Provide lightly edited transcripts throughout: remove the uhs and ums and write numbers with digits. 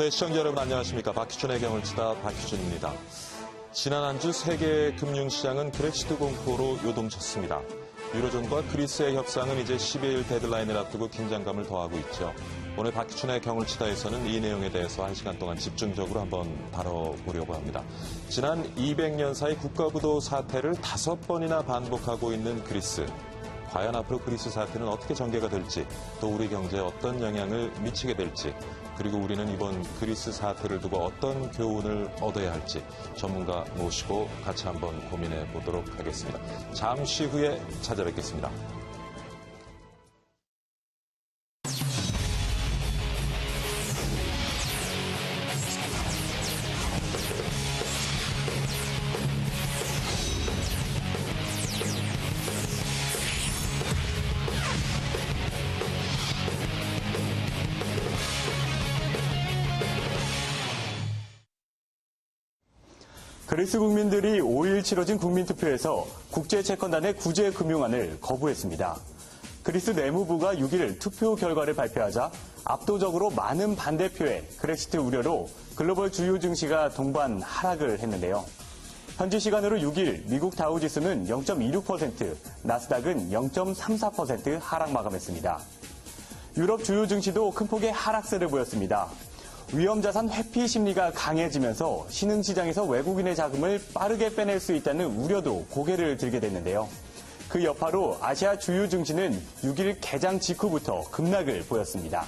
네, 시청자 여러분 안녕하십니까. 박희준의 경을 치다 박희준입니다. 지난 한 주 세계 금융시장은 브렉시트 공포로 요동쳤습니다. 유로존과 그리스의 협상은 이제 10일 데드라인을 앞두고 긴장감을 더하고 있죠. 오늘 박희준의 경을 치다에서는 이 내용에 대해서 1시간 동안 집중적으로 한번 다뤄보려고 합니다. 지난 200년 사이 국가부도 사태를 5번이나 반복하고 있는 그리스. 과연 앞으로 그리스 사태는 어떻게 전개가 될지, 또 우리 경제에 어떤 영향을 미치게 될지, 그리고 우리는 이번 그리스 사태를 두고 어떤 교훈을 얻어야 할지 전문가 모시고 같이 한번 고민해 보도록 하겠습니다. 잠시 후에 찾아뵙겠습니다. 그리스 국민들이 5일 치러진 국민투표에서 국제채권단의 구제금융안을 거부했습니다. 그리스 내무부가 6일 투표 결과를 발표하자 압도적으로 많은 반대표에 그렉시트 우려로 글로벌 주요 증시가 동반 하락을 했는데요. 현지 시간으로 6일 미국 다우지수는 0.26%, 나스닥은 0.34% 하락 마감했습니다. 유럽 주요 증시도 큰 폭의 하락세를 보였습니다. 위험자산 회피 심리가 강해지면서 신흥시장에서 외국인의 자금을 빠르게 빼낼 수 있다는 우려도 고개를 들게 됐는데요. 그 여파로 아시아 주요 증시는 6일 개장 직후부터 급락을 보였습니다.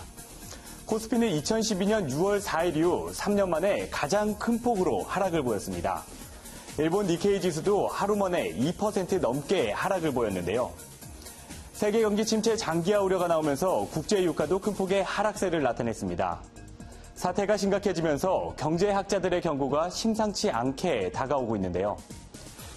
코스피는 2012년 6월 4일 이후 3년 만에 가장 큰 폭으로 하락을 보였습니다. 일본 니케이 지수도 하루 만에 2% 넘게 하락을 보였는데요. 세계 경기 침체 장기화 우려가 나오면서 국제 유가도 큰 폭의 하락세를 나타냈습니다. 사태가 심각해지면서 경제학자들의 경고가 심상치 않게 다가오고 있는데요.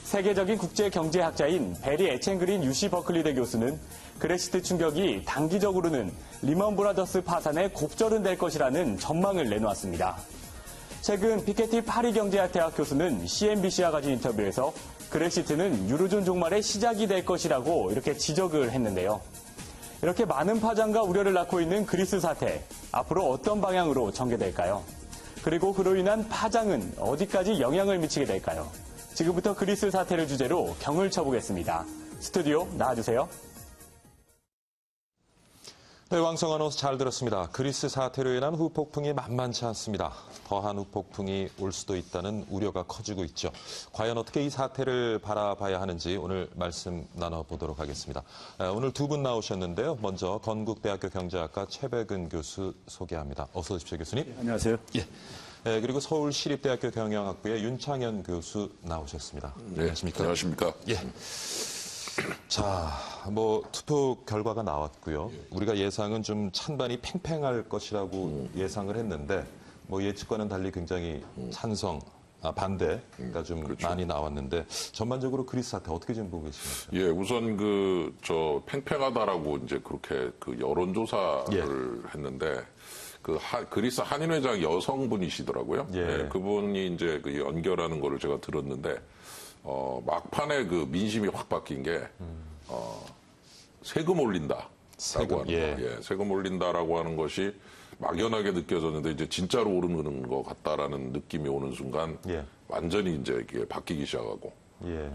세계적인 국제경제학자인 베리 에첸그린 UC 버클리대 교수는 그렉시트 충격이 단기적으로는 리먼 브라더스 파산에 곱절은 될 것이라는 전망을 내놓았습니다. 최근 피케티 파리경제학대학 교수는 CNBC와 가진 인터뷰에서 그렉시트는 유로존 종말의 시작이 될 것이라고 이렇게 지적을 했는데요. 이렇게 많은 파장과 우려를 낳고 있는 그리스 사태, 앞으로 어떤 방향으로 전개될까요? 그리고 그로 인한 파장은 어디까지 영향을 미치게 될까요? 지금부터 그리스 사태를 주제로 경을 쳐보겠습니다. 스튜디오 나와주세요. 네, 왕성 아나운서 잘 들었습니다. 그리스 사태로 인한 후폭풍이 만만치 않습니다. 더한 후폭풍이 올 수도 있다는 우려가 커지고 있죠. 과연 어떻게 이 사태를 바라봐야 하는지 오늘 말씀 나눠보도록 하겠습니다. 오늘 두 분 나오셨는데요. 먼저 건국대학교 경제학과 최백은 교수 소개합니다. 어서 오십시오, 교수님. 네, 안녕하세요. 예. 그리고 서울시립대학교 경영학부의 윤창현 교수 나오셨습니다. 네, 안녕하십니까? 안녕하십니까? 예. 자, 투표 결과가 나왔고요. 우리가 예상은 좀 찬반이 팽팽할 것이라고 예상을 했는데, 예측과는 달리 굉장히 찬성, 반대가 좀 그렇죠. 많이 나왔는데, 전반적으로 그리스 사태 어떻게 좀 보고 계십니까? 예, 우선 팽팽하다라고 이제 그렇게 여론조사를 예. 했는데, 그리스 한인회장 여성분이시더라고요. 예. 예, 그분이 이제 연결하는 거를 제가 들었는데, 막판에 민심이 확 바뀐 게, 세금 올린다. 세금, 세금 올린다라고 하는 것이 막연하게 느껴졌는데, 이제 진짜로 오르는 것 같다라는 느낌이 오는 순간, 완전히 이제 이게 바뀌기 시작하고,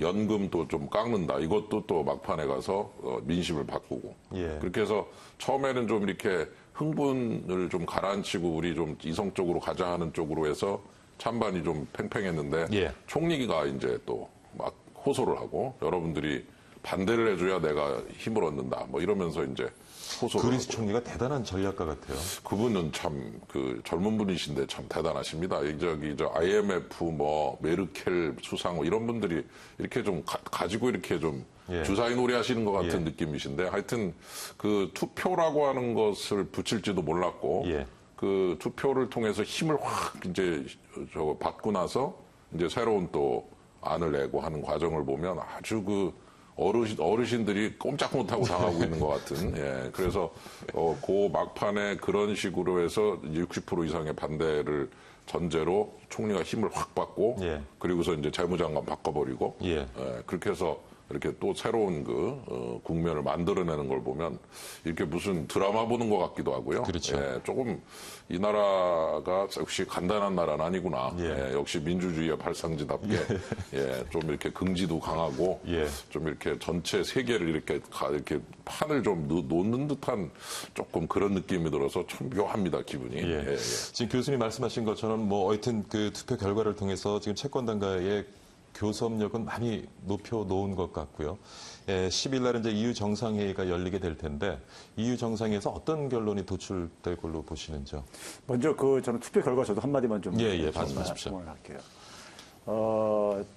연금도 좀 깎는다. 이것도 또 막판에 가서 민심을 바꾸고. 그렇게 해서 처음에는 좀 이렇게 흥분을 좀 가라앉히고 우리 좀 이성적으로 가자 하는 쪽으로 해서 찬반이 좀 팽팽했는데, 총리가 이제 또 막 호소를 하고 여러분들이 반대를 해줘야 내가 힘을 얻는다. 이러면서 이제 호소를. 그리스 총리가 대단한 전략가 같아요. 그분은 참 젊은 분이신데 참 대단하십니다. IMF 메르켈 수상 이런 분들이 이렇게 좀 가지고 이렇게 좀 주사위 놀이 하시는 것 같은 느낌이신데, 하여튼 투표라고 하는 것을 붙일지도 몰랐고, 그 투표를 통해서 힘을 확 이제 받고 나서 이제 새로운 또 안을 내고 하는 과정을 보면 아주 어르신들이 꼼짝 못하고 당하고 있는 것 같은, 그래서 그 막판에 그런 식으로 해서 60% 이상의 반대를 전제로 총리가 힘을 확 받고, 그리고서 이제 재무장관 바꿔버리고, 그렇게 해서 이렇게 또 새로운 국면을 만들어내는 걸 보면 이렇게 무슨 드라마 보는 것 같기도 하고요. 그렇죠. 예, 조금 이 나라가 역시 간단한 나라는 아니구나. 예. 예, 역시 민주주의의 발상지답게 예, 좀 이렇게 긍지도 강하고 예. 좀 이렇게 전체 세계를 이렇게 판을 좀 놓는 듯한 조금 그런 느낌이 들어서 참 묘합니다, 기분이. 예. 예, 예. 지금 교수님 말씀하신 것처럼 뭐 하여튼 그 투표 결과를 통해서 지금 채권단과의 교섭력은 많이 높여 놓은 것 같고요. 10일 날 이제 EU 정상회의가 열리게 될 텐데 EU 정상회의에서 어떤 결론이 도출될 걸로 보시는지요? 먼저 저는 투표 결과 저도 한마디만 좀 말씀하십시오. 말씀을 할게요.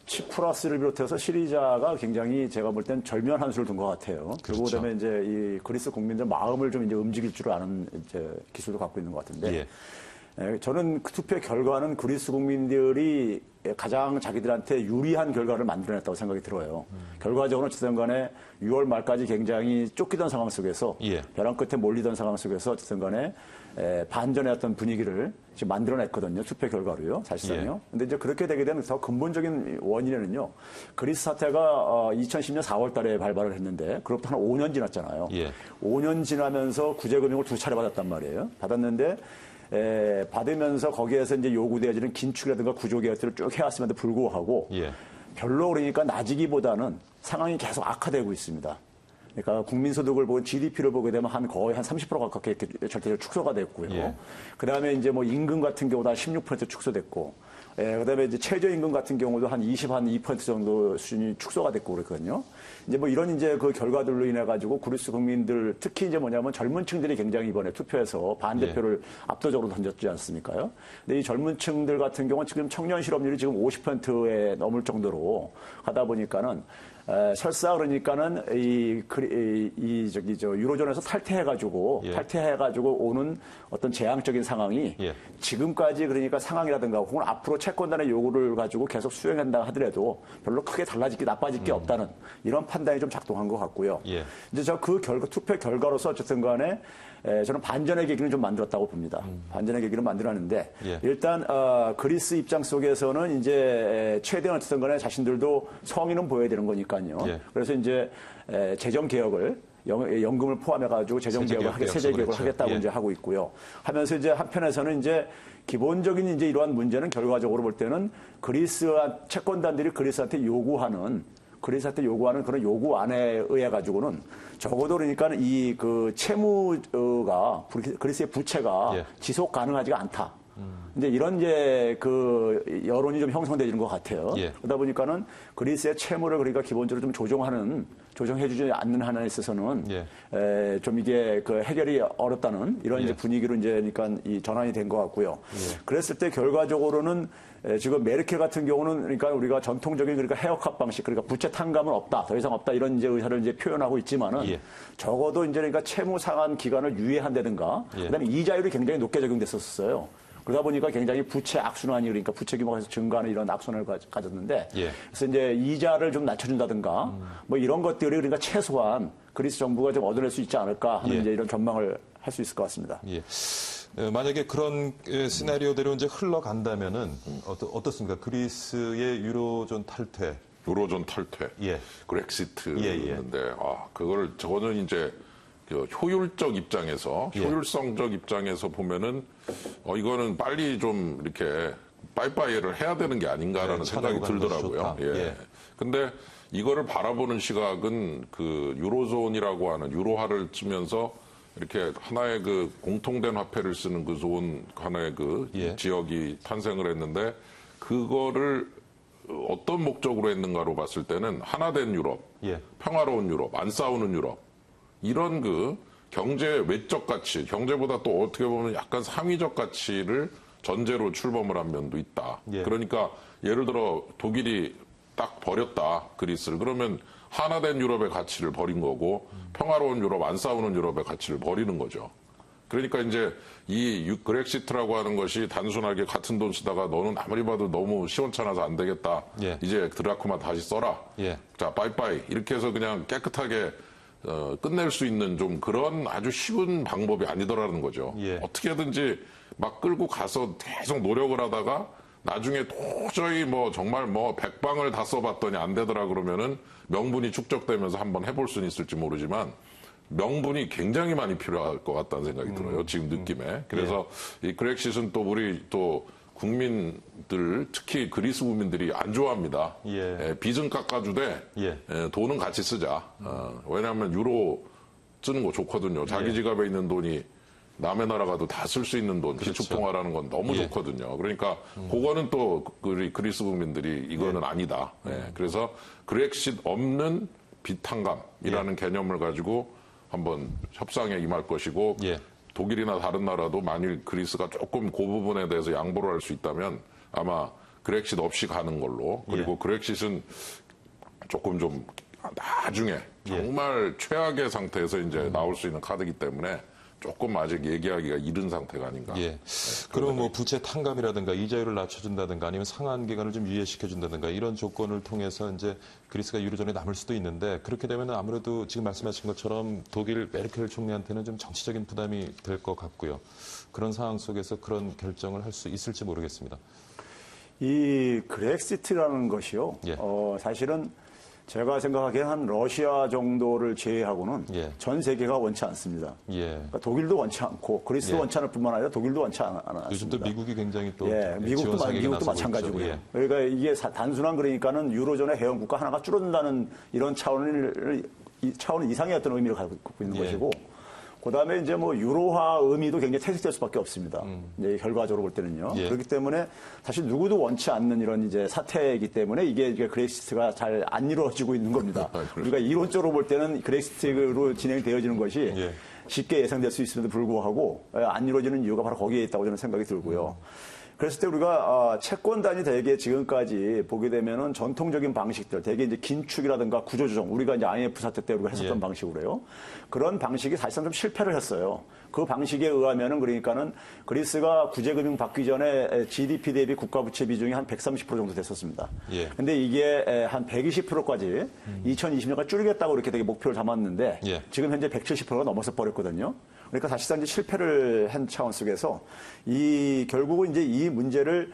치프라스를 비롯해서 시리자가 굉장히 제가 볼 땐 절묘한 한 수를 둔 것 같아요. 그리고 그렇죠. 그다음에 이제 이 그리스 국민들 마음을 좀 이제 움직일 줄 아는 이제 기술도 갖고 있는 것 같은데. 예. 저는 그 투표 결과는 그리스 국민들이 가장 자기들한테 유리한 결과를 만들어냈다고 생각이 들어요. 결과적으로 어쨌든 간에 6월 말까지 굉장히 쫓기던 상황 속에서 예. 벼랑 끝에 몰리던 상황 속에서 어쨌든 간에 반전의 어떤 분위기를 지금 만들어냈거든요. 투표 결과로요. 사실상요. 예. 근데 이제 그렇게 되게 되면 더 근본적인 원인에는요. 그리스 사태가 2010년 4월 달에 발발을 했는데 그로부터 한 5년 지났잖아요. 예. 5년 지나면서 구제금융을 2차례 받았단 말이에요. 받았는데 받으면서 거기에서 이제 요구되어지는 긴축이라든가 구조개혁들을 쭉 해왔음에도 불구하고 예. 별로 그러니까 나아지기보다는 상황이 계속 악화되고 있습니다. 그러니까 국민소득을 보고 GDP를 보게 되면 거의 한 30% 가깝게 이렇게 절대적으로 축소가 됐고요. 예. 그 다음에 이제 뭐 임금 같은 경우도 한 16% 축소됐고, 그 다음에 이제 최저임금 같은 경우도 한 2% 정도 수준이 축소가 됐고 그랬거든요. 이제 뭐 이런 이제 그 결과들로 인해 가지고 그리스 국민들 특히 이제 뭐냐면 젊은 층들이 굉장히 이번에 투표해서 반대표를 압도적으로 던졌지 않습니까요? 근데 이 젊은 층들 같은 경우는 지금 청년 실업률이 지금 50%에 넘을 정도로 하다 보니까는 설사 그러니까는 유로존에서 탈퇴해가지고 오는 어떤 재앙적인 상황이 예. 지금까지 그러니까 상황이라든가 혹은 앞으로 채권단의 요구를 가지고 계속 수행한다 하더라도 별로 크게 나빠질 게 없다는 이런 판단이 좀 작동한 것 같고요. 예. 이제 투표 결과로서 어쨌든 간에 저는 반전의 계기를 좀 만들었다고 봅니다. 반전의 계기를 만들었는데 예. 일단 그리스 입장 속에서는 이제 최대한 어쨌든 간에 자신들도 성의는 보여야 되는 거니까요. 예. 그래서 이제 재정 개혁을 연금을 포함해가지고 세제 개혁을 하겠다고 예. 이제 하고 있고요. 하면서 이제 한편에서는 이제 기본적인 이제 이러한 문제는 결과적으로 볼 때는 채권단들이 그리스한테 요구하는 그런 요구안에 의해 가지고는 적어도 그러니까 채무가 그리스의 부채가 예. 지속 가능하지가 않다. 이제 이런 이제 여론이 좀 형성되는 것 같아요. 예. 그러다 보니까는 그리스의 채무를 그러니까 기본적으로 좀 조정해주지 않는 한에 있어서는 예. 좀 이게 해결이 어렵다는 이런 예. 이제 분위기로 이제 그러니까 이 전환이 된 것 같고요. 그랬을 때 결과적으로는 지금 메르켈 같은 경우는 그러니까 우리가 전통적인 그러니까 해역합 방식 그러니까 부채 탕감은 없다, 더 이상 없다 이런 이제 의사를 이제 표현하고 있지만은 예. 적어도 이제 그러니까 채무 상환 기간을 유예한다든가 예. 그다음에 이자율이 굉장히 높게 적용됐었어요. 그러다 보니까 굉장히 부채 악순환이 그러니까 부채 규모가 계속 증가하는 이런 악순환을 가졌는데 예. 그래서 이제 이자를 좀 낮춰준다든가 뭐 이런 것들이 그러니까 최소한 그리스 정부가 좀 얻어낼 수 있지 않을까 하는 예. 이제 이런 전망을 할 수 있을 것 같습니다. 예. 만약에 그런 시나리오대로 이제 흘러간다면은 어떻습니까? 그리스의 유로존 탈퇴. 유로존 탈퇴, 예. 그렉시트였는데 저거는 이제 효율적 입장에서 예. 효율성적 입장에서 보면은 이거는 빨리 좀 이렇게 빠이빠이를 해야 되는 게 아닌가라는 생각이 들더라고요. 예. 예. 근데 이거를 바라보는 시각은 유로존이라고 하는 유로화를 쓰면서 이렇게 하나의 공통된 화폐를 쓰는 좋은 하나의 예. 지역이 탄생을 했는데 그거를 어떤 목적으로 했는가로 봤을 때는 하나된 유럽, 예. 평화로운 유럽, 안 싸우는 유럽 이런 경제 외적 가치, 경제보다 또 어떻게 보면 약간 상위적 가치를 전제로 출범을 한 면도 있다. 예. 그러니까 예를 들어 독일이 딱 버렸다 그리스를 그러면 하나된 유럽의 가치를 버린 거고 평화로운 유럽, 안 싸우는 유럽의 가치를 버리는 거죠. 그러니까 이제 이 그렉시트라고 하는 것이 단순하게 같은 돈 쓰다가 너는 아무리 봐도 너무 시원찮아서 안 되겠다. 예. 이제 드라크마 다시 써라. 예. 자, 빠이빠이. 이렇게 해서 그냥 깨끗하게 끝낼 수 있는 좀 그런 아주 쉬운 방법이 아니더라는 거죠. 예. 어떻게든지 막 끌고 가서 계속 노력을 하다가 나중에 도저히 뭐 정말 뭐 100방을 다 써봤더니 안 되더라 그러면은 명분이 축적되면서 한번 해볼 수는 있을지 모르지만 명분이 굉장히 많이 필요할 것 같다는 생각이 들어요. 지금 느낌에. 그래서 이 그렉시트는 또 우리 또 국민들, 특히 그리스 국민들이 안 좋아합니다. 빚은 깎아주되 돈은 같이 쓰자. 왜냐하면 유로 쓰는 거 좋거든요. 자기 지갑에 있는 돈이 남의 나라 가도 다 쓸 수 있는 돈, 기축통화라는 건 너무 좋거든요. 그러니까 그거는 또 우리 그리스 국민들이 이거는 아니다. 그래서 그렉시트 없는 빚탕감이라는 개념을 가지고 한번 협상에 임할 것이고 독일이나 다른 나라도 만일 그리스가 조금 그 부분에 대해서 양보를 할 수 있다면 아마 그렉시트 없이 가는 걸로 그리고 그렉시트는 조금 좀 나중에 정말 최악의 상태에서 이제 나올 수 있는 카드이기 때문에 조금 아직 얘기하기가 이른 상태가 아닌가. 그럼 뭐 부채 탕감이라든가 이자율을 낮춰준다든가 아니면 상환 기간을 좀 유예시켜준다든가 이런 조건을 통해서 이제 그리스가 유로존에 남을 수도 있는데 그렇게 되면 아무래도 지금 말씀하신 것처럼 독일 메르켈 총리한테는 좀 정치적인 부담이 될 것 같고요. 그런 상황 속에서 그런 결정을 할 수 있을지 모르겠습니다. 이 그렉시트라는 것이요. 사실은 제가 생각하기에는 한 러시아 정도를 제외하고는 전 세계가 원치 않습니다. 그러니까 독일도 원치 않고 그리스도 원치 않을 뿐만 아니라 독일도 원치 않았습니다. 요즘 또 미국이 굉장히 또 미국도 마찬가지고요. 그러니까 이게 단순한 그러니까는 유로존의 회원 국가 하나가 줄어든다는 이런 차원 이상의 어떤 의미를 갖고 있는 것이고. 그다음에 이제 뭐 유로화 의미도 굉장히 퇴색될 수밖에 없습니다. 이제 결과적으로 볼 때는요. 그렇기 때문에 사실 누구도 원치 않는 이런 이제 사태이기 때문에 이게 그렉시트가 잘 안 이루어지고 있는 겁니다. 우리가 이론적으로 볼 때는 그렉시트로 진행되어지는 것이 쉽게 예상될 수 있음에도 불구하고 안 이루어지는 이유가 바로 거기에 있다고 저는 생각이 들고요. 그랬을 때 우리가 채권단이 대개 지금까지 보게 되면은 전통적인 방식들, 대개 이제 긴축이라든가 구조조정, 우리가 이제 IMF 사태 때 우리가 했었던 방식으로요. 그런 방식이 사실상 좀 실패를 했어요. 그 방식에 의하면은 그러니까는 그리스가 구제금융 받기 전에 GDP 대비 국가부채 비중이 한 130% 정도 됐었습니다. 근데 이게 한 120%까지 2020년까지 줄이겠다고 이렇게 되게 목표를 담았는데 지금 현재 170%가 넘어서 버렸거든요. 그러니까 사실상 이제 실패를 한 차원 속에서 결국은 이제 이 문제를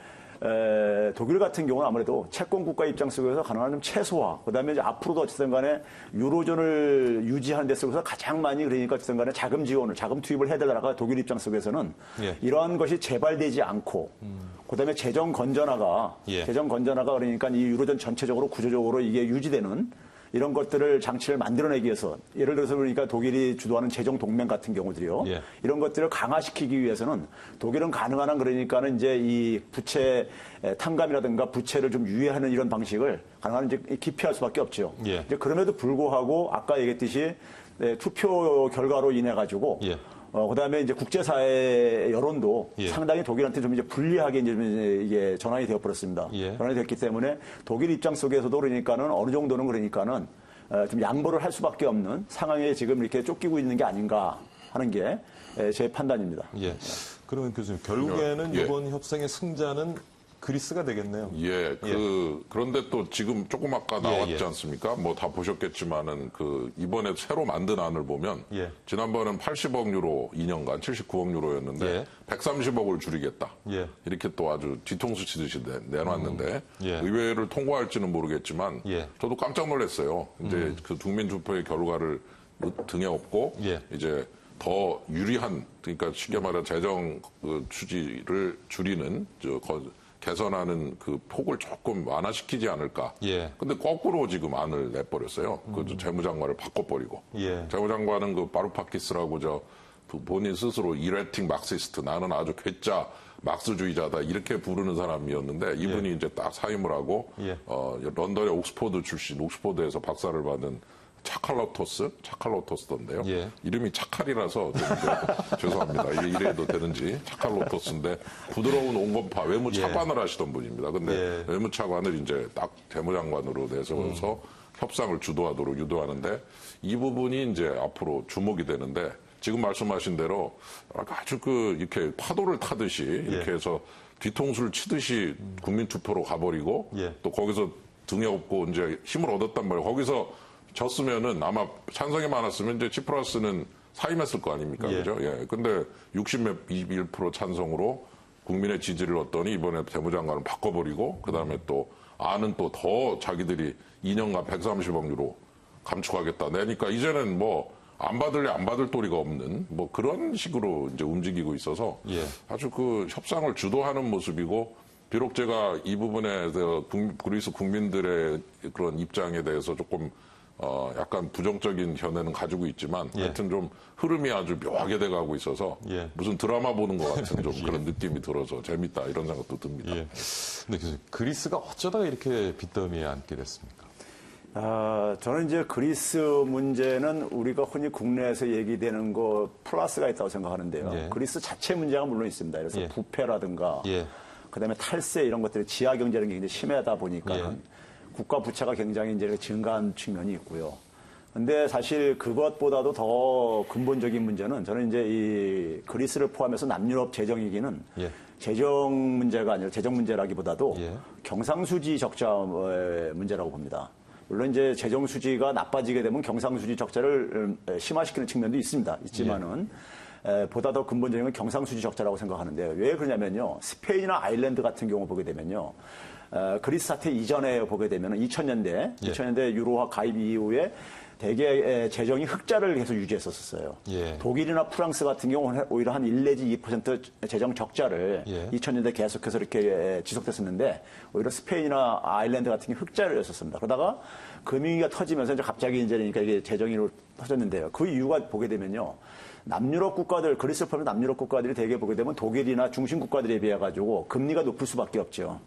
독일 같은 경우는 아무래도 채권 국가 입장 속에서 가능한 좀 최소화, 그다음에 이제 앞으로도 어쨌든 간에 유로존을 유지하는 데 속에서 가장 많이 그러니까 어쨌든 간에 자금 투입을 해야 될 나라가 독일 입장 속에서는 이러한 것이 재발되지 않고 그다음에 재정 건전화가 그러니까 이 유로존 전체적으로 구조적으로 이게 유지되는 이런 것들을 장치를 만들어내기 위해서 예를 들어서 그러니까 독일이 주도하는 재정 동맹 같은 경우들이요. 이런 것들을 강화시키기 위해서는 독일은 가능한 한 그러니까는 이제 이 부채 탕감이라든가 부채를 좀 유예하는 이런 방식을 가능한 이제 기피할 수밖에 없죠. 이제 그럼에도 불구하고 아까 얘기했듯이 투표 결과로 인해 가지고 그다음에 이제 국제사회 여론도 상당히 독일한테 좀 이제 불리하게 이제 전환이 되어버렸습니다. 전환이 됐기 때문에 독일 입장 속에서도 그러니까는 어느 정도는 그러니까는 좀 양보를 할 수밖에 없는 상황에 지금 이렇게 쫓기고 있는 게 아닌가 하는 게 제 판단입니다. 그러면 교수님 결국에는 이번 협상의 승자는 그리스가 되겠네요. 그런데 또 지금 조금 아까 나왔지 않습니까? 뭐 다 보셨겠지만은 이번에 새로 만든 안을 보면 지난번엔 80억 유로 2년간 79억 유로였는데 130억을 줄이겠다. 이렇게 또 아주 뒤통수 치듯이 내놨는데 의회를 통과할지는 모르겠지만 저도 깜짝 놀랐어요. 이제 그 국민 투표의 결과를 등에 업고 이제 더 유리한 그러니까 쉽게 말해 재정 추지를 줄이는 개선하는 그 폭을 조금 완화시키지 않을까. 근데 거꾸로 지금 안을 내버렸어요. 그 재무장관을 바꿔버리고. 재무장관은 그 바루파키스라고 본인 스스로 이레팅 막시스트, 나는 아주 괴짜 막스주의자다 이렇게 부르는 사람이었는데 이분이 이제 딱 사임을 하고 런던의 옥스포드 출신, 옥스포드에서 박사를 받은 차칼로토스던데요. 이름이 차칼이라서 죄송합니다. 이게 이래도 되는지 차칼로토스인데 부드러운 온건파 외무 차관을 하시던 분입니다. 근데 외무 차관을 이제 딱 재무장관으로 내세워서 협상을 주도하도록 유도하는데 이 부분이 이제 앞으로 주목이 되는데 지금 말씀하신 대로 아주 이렇게 파도를 타듯이 이렇게 해서 뒤통수를 치듯이 국민투표로 가버리고 또 거기서 등에 업고 이제 힘을 얻었단 말이에요. 거기서 졌으면은 아마 찬성이 많았으면 이제 치프라스는 사임했을 거 아닙니까? 그죠? 근데 60몇 21% 찬성으로 국민의 지지를 얻더니 이번에 재무장관을 바꿔버리고 그다음에 또 안은 또 더 자기들이 2년간 130억 유로 감축하겠다 내니까 이제는 뭐 안 받을래 안 받을 도리가 없는 뭐 그런 식으로 이제 움직이고 있어서 예. 아주 그 협상을 주도하는 모습이고 비록 제가 이 부분에 대해서 그리스 국민들의 그런 입장에 대해서 조금 약간 부정적인 견해는 가지고 있지만 예. 하여튼 좀 흐름이 아주 묘하게 돼가고 있어서 예. 무슨 드라마 보는 것 같은 좀 그런 느낌이 들어서 재밌다 이런 생각도 듭니다. 예. 근데 교수님, 그리스가 어쩌다가 이렇게 빚더미에 앉게 됐습니까? 저는 이제 그리스 문제는 우리가 흔히 국내에서 얘기되는 거 플러스가 있다고 생각하는데요. 예. 그리스 자체 문제가 물론 있습니다. 그래서 예. 부패라든가 예. 그다음에 탈세 이런 것들이 지하 경제는 굉장히 심하다 보니까 예. 국가 부채가 굉장히 이제 증가한 측면이 있고요. 근데 사실 그것보다도 더 근본적인 문제는 저는 이제 이 그리스를 포함해서 남유럽 재정위기는 예. 재정 문제가 아니라 재정 문제라기보다도 예. 경상수지 적자의 문제라고 봅니다. 물론 이제 재정 수지가 나빠지게 되면 경상수지 적자를 심화시키는 측면도 있지만은 보다 더 근본적인 건 경상수지 적자라고 생각하는데요. 왜 그러냐면요. 스페인이나 아일랜드 같은 경우 보게 되면요. 그리스 사태 이전에 보게 되면 2000년대 유로화 가입 이후에 대개 재정이 흑자를 계속 유지했었어요. 예. 독일이나 프랑스 같은 경우는 오히려 한 1 내지 2% 재정 적자를 예. 2000년대 계속해서 이렇게 지속됐었는데 오히려 스페인이나 아일랜드 같은 경우 흑자였었습니다. 그러다가 금융위기가 터지면서 이제 갑자기 이제 그러니까 이게 재정이 터졌는데요. 그 이유가 보게 되면요. 남유럽 국가들, 그리스를 포함한 남유럽 국가들이 대개 보게 되면 독일이나 중심 국가들에 비해 가지고 금리가 높을 수밖에 없죠.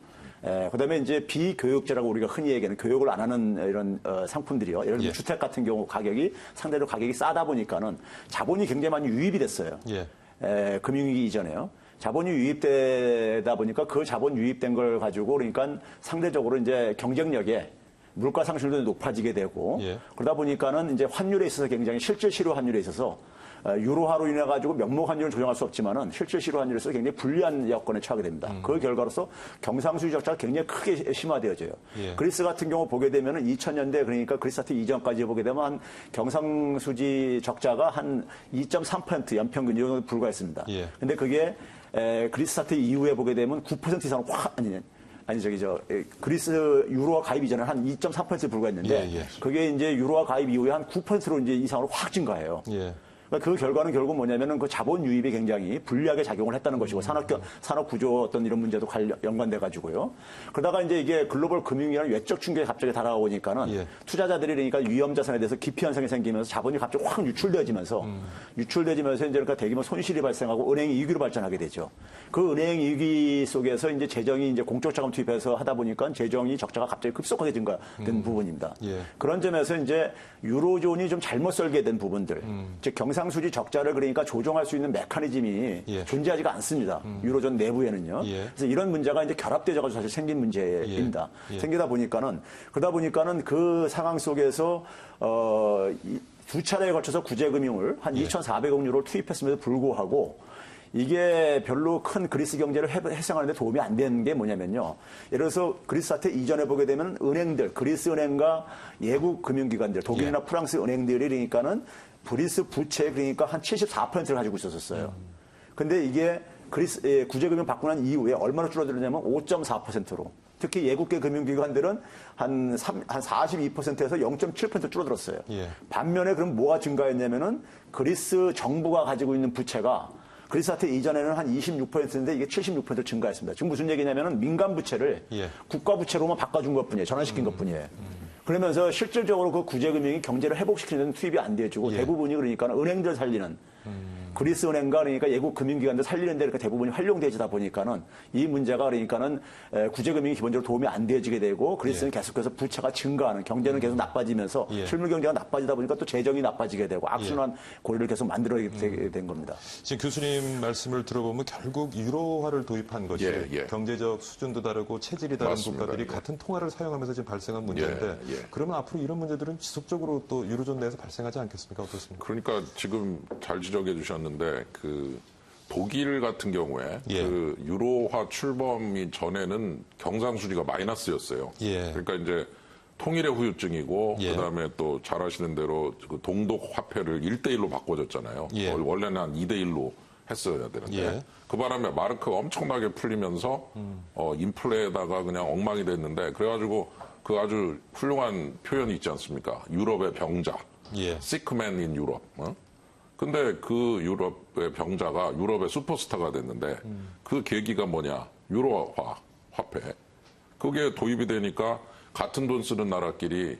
그다음에 이제 비교육제라고 우리가 흔히 얘기하는 교육을 안 하는 이런 상품들이요. 예를 들면 예. 주택 같은 경우 가격이 상대적으로 가격이 싸다 보니까는 자본이 굉장히 많이 유입이 됐어요. 예. 금융위기 이전에요. 자본이 유입되다 보니까 그 자본 유입된 걸 가지고 그러니까 상대적으로 이제 경쟁력에 물가 상승률도 높아지게 되고 예. 그러다 보니까는 이제 환율에 있어서 굉장히 실질 실효 환율에 있어서 유로화로 인해 가지고 명목 환율을 조정할 수 없지만은 실질 실효 환율에서 굉장히 불리한 여건에 처하게 됩니다. 그 결과로서 경상수지 적자가 굉장히 크게 심화되어져요. 예. 그리스 같은 경우 보게 되면은 2000년대 그러니까 그리스 사태 이전까지 보게 되면 한 경상수지 적자가 한 2.3% 연평균 이 정도 불과했습니다. 예. 근데 그게 그리스 사태 이후에 보게 되면 9% 이상으로 그리스 유로화 가입 이전에 한 2.3% 불과했는데 예, 예. 그게 이제 유로화 가입 이후에 한 9%로 이제 이상으로 확 증가해요. 예. 그러니까 그 결과는 결국 뭐냐면은 그 자본 유입이 굉장히 불리하게 작용을 했다는 것이고 산업 구조 어떤 이런 문제도 연관돼 가지고요. 그러다가 이제 이게 글로벌 금융이라는 외적 충격이 갑자기 다가오니까는 예. 투자자들이 그러니까 위험 자산에 대해서 기피 현상이 생기면서 자본이 갑자기 확 유출되어지면서 이제 그러니까 대규모 손실이 발생하고 은행이 위기로 발전하게 되죠. 그 은행 위기 속에서 이제 재정이 이제 공적 자금 투입해서 하다 보니까 재정이 적자가 갑자기 급속하게 증가된 부분입니다. 예. 그런 점에서 이제 유로존이 좀 잘못 설계된 부분들, 즉 경상수지 적자를 그러니까 조정할 수 있는 메커니즘이 예. 존재하지가 않습니다. 유로존 내부에는요. 예. 그래서 이런 문제가 이제 결합되어가지고 사실 생긴 문제입니다. 예. 그러다 보니까는 그 상황 속에서 두 차례에 걸쳐서 구제금융을 한 2,400억 유로를 투입했음에도 불구하고 이게 별로 큰 그리스 경제를 회생하는 데 도움이 안 되는 게 뭐냐면요. 예를 들어서 그리스 사태 이전에 보게 되면 은행들, 그리스 은행과 예국 금융기관들, 독일이나 예. 프랑스 은행들이 그러니까는 그리스 부채 그러니까 한 74%를 가지고 있었어요. 근데 이게 그리스 구제금융 받고 난 이후에 얼마나 줄어들었냐면 5.4%로. 특히 예국계 금융기관들은 한 42%에서 0.7% 줄어들었어요. 예. 반면에 그럼 뭐가 증가했냐면은 그리스 정부가 가지고 있는 부채가 그리스 사태 이전에는 한 26%인데 이게 76% 증가했습니다. 지금 무슨 얘기냐면은 민간 부채를 예. 국가 부채로만 바꿔준 것뿐이에요. 전환시킨 것뿐이에요. 그러면서 실질적으로 그 구제금융이 경제를 회복시키는 데는 투입이 안 돼주고 예. 대부분이 그러니까 은행들 살리는 그리스 은행과 그러니까 예국 금융기관들 살리는 데 그러니까 대부분이 활용되지다 보니까는 이 문제가 그러니까는 구제금융이 기본적으로 도움이 안 되어지게 되고 그리스는 계속해서 부채가 증가하는 경제는 계속 나빠지면서 예. 실물 경제가 나빠지다 보니까 또 재정이 나빠지게 되고 악순환 고리를 계속 만들어야 된 겁니다. 지금 교수님 말씀을 들어보면 결국 유로화를 도입한 것이 예. 경제적 수준도 다르고 체질이 다른 맞습니다. 국가들이 예. 같은 통화를 사용하면서 지금 발생한 문제인데 예. 그러면 앞으로 이런 문제들은 지속적으로 또 유로존 내에서 발생하지 않겠습니까? 어떻습니까? 그러니까 지금 잘 지적해 주셨는데 그 독일 같은 경우에 예. 그 유로화 출범이 전에는 경상수지가 마이너스였어요. 예. 그러니까 이제 통일의 후유증이고 예. 그다음에 또 잘 아시는 대로 그 동독 화폐를 1대1로 바꿔줬잖아요. 예. 원래는 한 2대1로 했어야 되는데 예. 그 바람에 마르크가 엄청나게 풀리면서 인플레에다가 그냥 엉망이 됐는데 그래가지고 그 아주 훌륭한 표현이 있지 않습니까? 유럽의 병자, 예. 시크맨 인 유럽. 근데 그 유럽의 병자가 유럽의 슈퍼스타가 됐는데 그 계기가 뭐냐? 유로화 화폐. 그게 도입이 되니까 같은 돈 쓰는 나라끼리